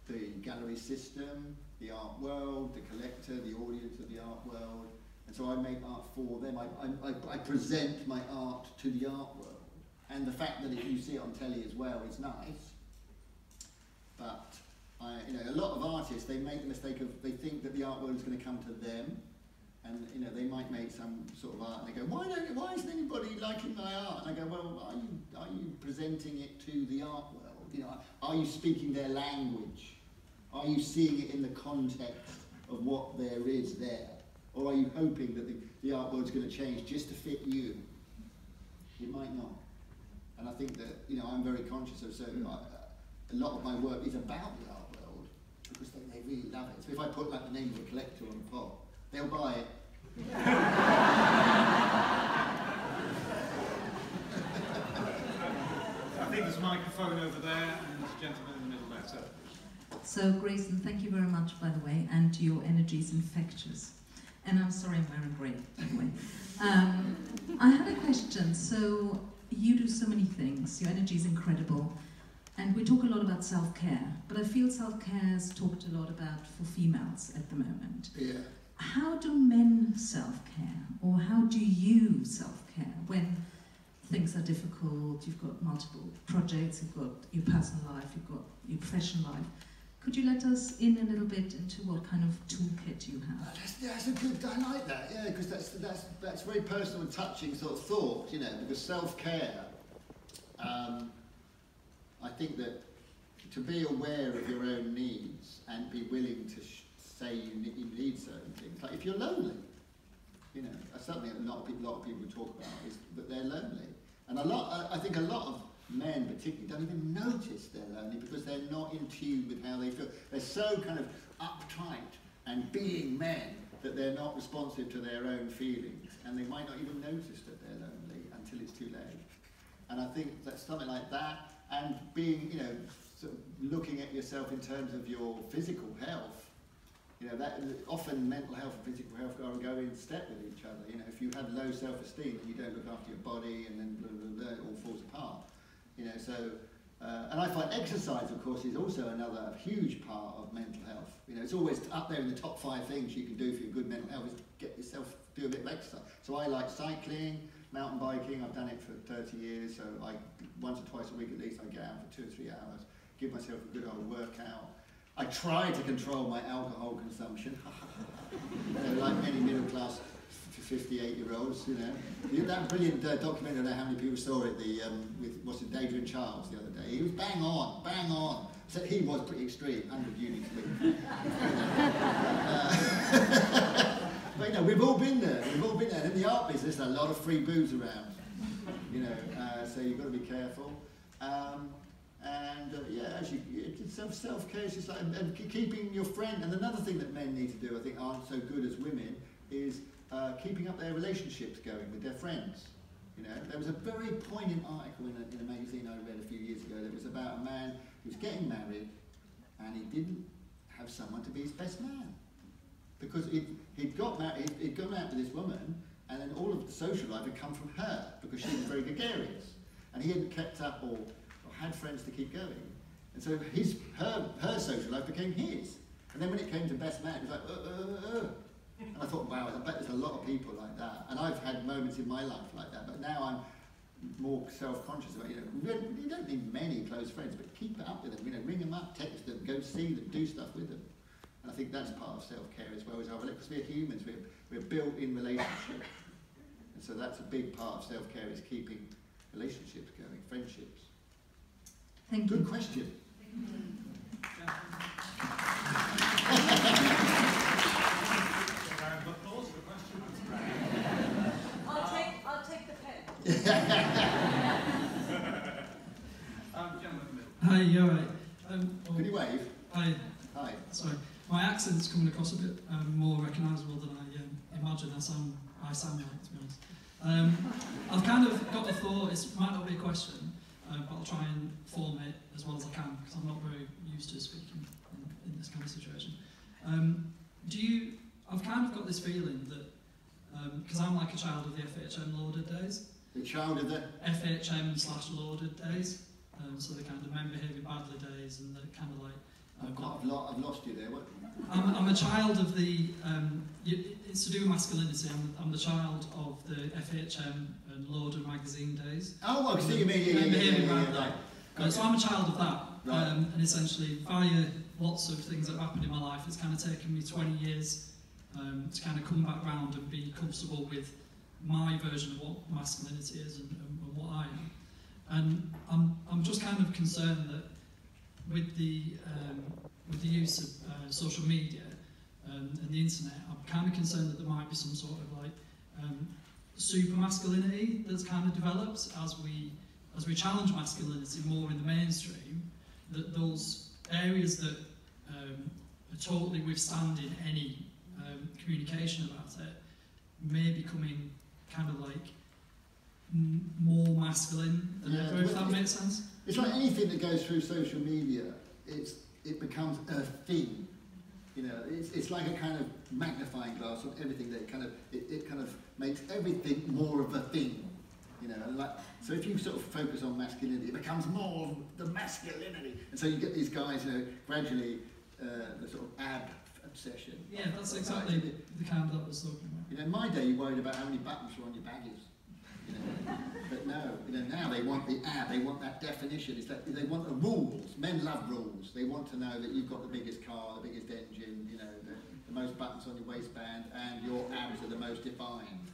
the gallery system, the art world, the collector, the audience of the art world, and so I make art for them. I present my art to the art world, and the fact that if you see it on telly as well is nice, but a lot of artists, they make the mistake of, they think that the art world is going to come to them, and they might make some sort of art and they go, why isn't anybody liking my art? And I go, well, are you presenting it to the art world? Are you speaking their language? Are you seeing it in the context of what there is there? Or are you hoping that the art world's going to change just to fit you? It might not. And I think that, I'm very conscious of, so a lot of my work is about the art world because they really love it. So if I put like the name of a collector on the pot, they'll buy it. I think there's a microphone over there and there's a gentleman in the middle there. So Grayson, thank you very much, by the way, and your energy is infectious. And I'm sorry I'm wearing grey, by the way. I had a question. So you do so many things. Your energy is incredible. And we talk a lot about self-care, but I feel self-care is talked a lot about for females at the moment. Yeah. How do men self-care, or how do you self-care when things are difficult, you've got multiple projects, you've got your personal life, you've got your professional life? Could you let us in a little bit into what kind of toolkit you have? That's a good, I like that, yeah, because that's very personal and touching sort of thought, because self-care, I think that to be aware of your own needs and be willing to say you need certain things, like if you're lonely, that's something that a lot of people talk about, is that they're lonely. And I think a lot of men particularly don't even notice they're lonely because they're not in tune with how they feel. They're so kind of uptight and being men that they're not responsive to their own feelings, and they might not even notice that they're lonely until it's too late. And I think that something like that, and being, sort of looking at yourself in terms of your physical health, that often mental health and physical health go in step with each other. If you have low self-esteem and you don't look after your body, and then blah, blah, blah, it all falls apart. And I find exercise, of course, is also another huge part of mental health. It's always up there in the top 5 things you can do for your good mental health is get yourself, do a bit of exercise. So I like cycling, mountain biking. I've done it for 30 years, so once or twice a week at least I get out for 2 or 3 hours, give myself a good old workout. I try to control my alcohol consumption, like many middle-class 58-year-olds, That brilliant documentary, I don't know how many people saw it, with Adrian Charles the other day. He was bang on So he was pretty extreme, 100 units a week. But you know, we've all been there. We've all been there. In the art business, there's a lot of free booze around. You know, so you've got to be careful. Yeah, actually, self-care is just like, and keeping your friend. And another thing that men need to do, I think, aren't so good as women, is keeping up their relationships going with their friends. You know, there was a very poignant article in a magazine I read a few years ago that was about a man who was getting married, and he didn't have someone to be his best man, because he'd got married, he'd gone out with this woman, and then all of the social life had come from her because she was very gregarious, and he hadn't kept up or had friends to keep going, and so her social life became his. And then when it came to best man, it was like and I thought, wow, I bet there's a lot of people like that. And I've had moments in my life like that, but now I'm more self-conscious about, you know, you don't need many close friends, but keep it up with them, you know, ring them up, text them, go see them, do stuff with them. And I think that's part of self-care as well, as our, because we're humans, we're built in relationship. And so that's a big part of self-care, is keeping relationships going, friendships. Thank you. Good question. I'll take the pen. Hi, you're right. Can you wave? Hi. Hi. Sorry, my accent's coming across a bit more recognisable than I imagine I sound like, to be honest. I've kind of got a thought. It might not be a question, but I'll try and form it as well as I can, because I'm not very used to speaking in this kind of situation. I've kind of got this feeling that, because I'm like a child of the FHM lauded days. The child of the? FHM/lauded days. So the kind of men behaving badly days, and the kind of like... I've lost you there. What? I'm a child of the... it's to do with masculinity. I'm the child of the FHM and lauded magazine days. Oh, I see you mean. Right. So I'm a child of that. Right. And essentially, via lots of things that have happened in my life, it's kind of taken me 20 years to kind of come back round and be comfortable with my version of what masculinity is and what I am. And I'm just kind of concerned that with the use of social media and the internet, I'm kind of concerned that there might be some sort of like super masculinity that's kind of developed as we challenge masculinity more in the mainstream. That those areas that are totally withstanding any communication about it may be becoming kind of like more masculine than ever, if that makes sense. It's like anything that goes through social media, it becomes a thing. You know, it's like a kind of magnifying glass on everything that it kind of makes everything more of a thing. You know, and like, so if you sort of focus on masculinity, it becomes more of the masculinity, and so you get these guys, you know, gradually the sort of ab obsession. Yeah, that's exactly the kind that I was talking about. You know, in my day, you worried about how many buttons were on your baggies. You know, but no, you know, now they want the ab, they want that definition. It's that they want the rules. Men love rules. They want to know that you've got the biggest car, the biggest engine, you know, the most buttons on your waistband, and your abs are the most defined.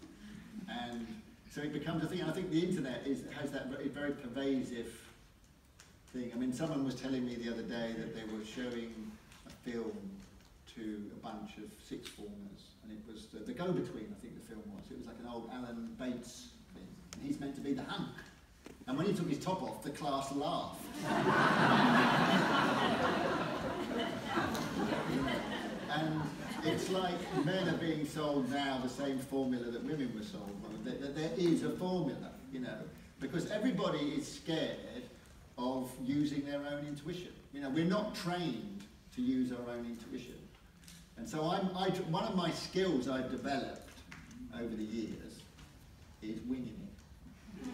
And so it becomes a thing. And I think the internet has that very pervasive thing. I mean, someone was telling me the other day that they were showing a film to a bunch of sixth formers, and it was the Go-Between, I think the film was. It was like an old Alan Bates thing, and he's meant to be the hunk. And when he took his top off, the class laughed. And it's like men are being sold now the same formula that women were sold. That there is a formula, you know, because everybody is scared of using their own intuition. You know, we're not trained to use our own intuition. And so one of my skills I've developed over the years is winging it.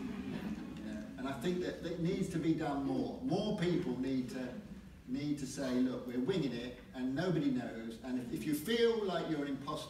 You know, and I think that it needs to be done more. More people need to say, look, we're winging it, and nobody knows. And if you feel like you're an imposter,